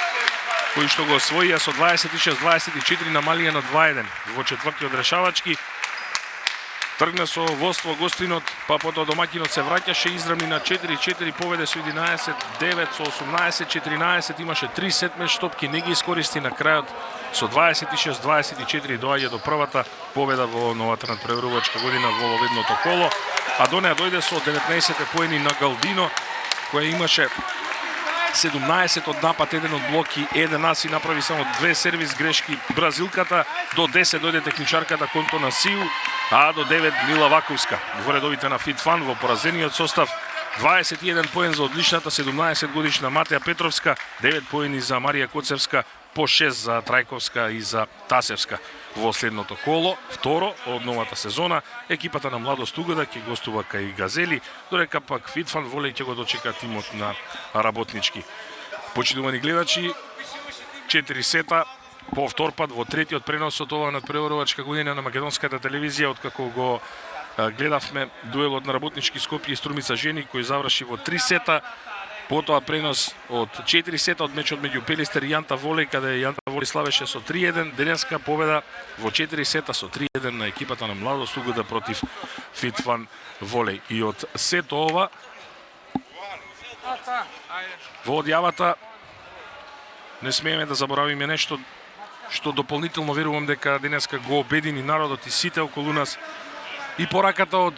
кои што го освоија со 26-24 намалија на 2-1 во четвртиот решавачки. Тргна со водство гостинот, па потоа домаќинот се враќаше, изравни на 4-4, поведе со 11, 9 со 18, 14, имаше 3 сетмеч топки, не ги искористи на крајот со 26-24 доаѓа до првата победа во новата надпреварувачка година во ловедното коло, а до неа дојде со 19 поени на Галдино, која имаше 17 од напад, 1 од блоки, 1 ас и направи само 2 сервис грешки бразилката. До 10 дојде техничарката Контона Сиу, а до 9 Мила Ваковска. Во редовите на Фитфан во поразениот состав 21 поен за одличната 17 годишна Матеја Петровска, 9 поени за Марија Коцевска, по 6 за Трајковска и за Тасевска. Во следното коло, второ од новата сезона, екипата на Младост Угада ќе гостува кај Газели, додека пак Фитфан Волеј ќе го дочека тимот на работнички. Почитувани гледачи, 4 сета по втор пат во третиот пренос од ова надпреварувачка година на македонската телевизија, откако го гледавме дуелот на работнички Скопје и Струмица жени, кој заврши во 3 сета. Потоа пренос од 4 сета од мечот меѓу Пелистер и Јанта Волеј, каде Јанта Волеј славеше со 3-1, денеска победа во 4 сета со 3-1 на екипата на Младост Угада против Фитфан Волеј. И од сето ова во одјавата не смееме да заборавиме нешто што дополнително верувам дека денеска го обедини народот и сите околу нас, и пораката од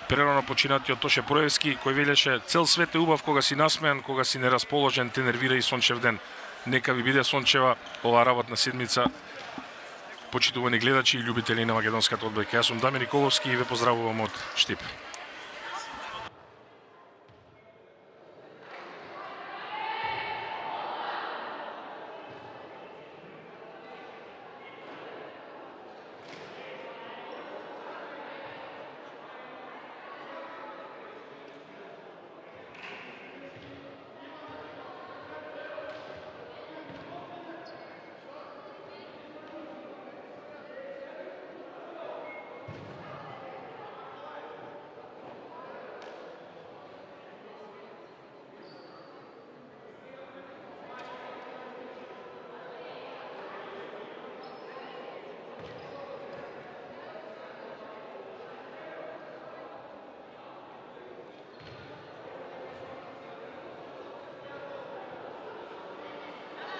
прерано починатиот Тоше Проевски, кој велеше: цел свет е убав кога си насмеан, кога си нерасположен, те нервира и сончев ден. Нека ви биде сончева оваа работна седмица. Почитувани гледачи и љубители на македонската одбојка. Јас сум Дамир Николовски и ве поздравувам од Штип.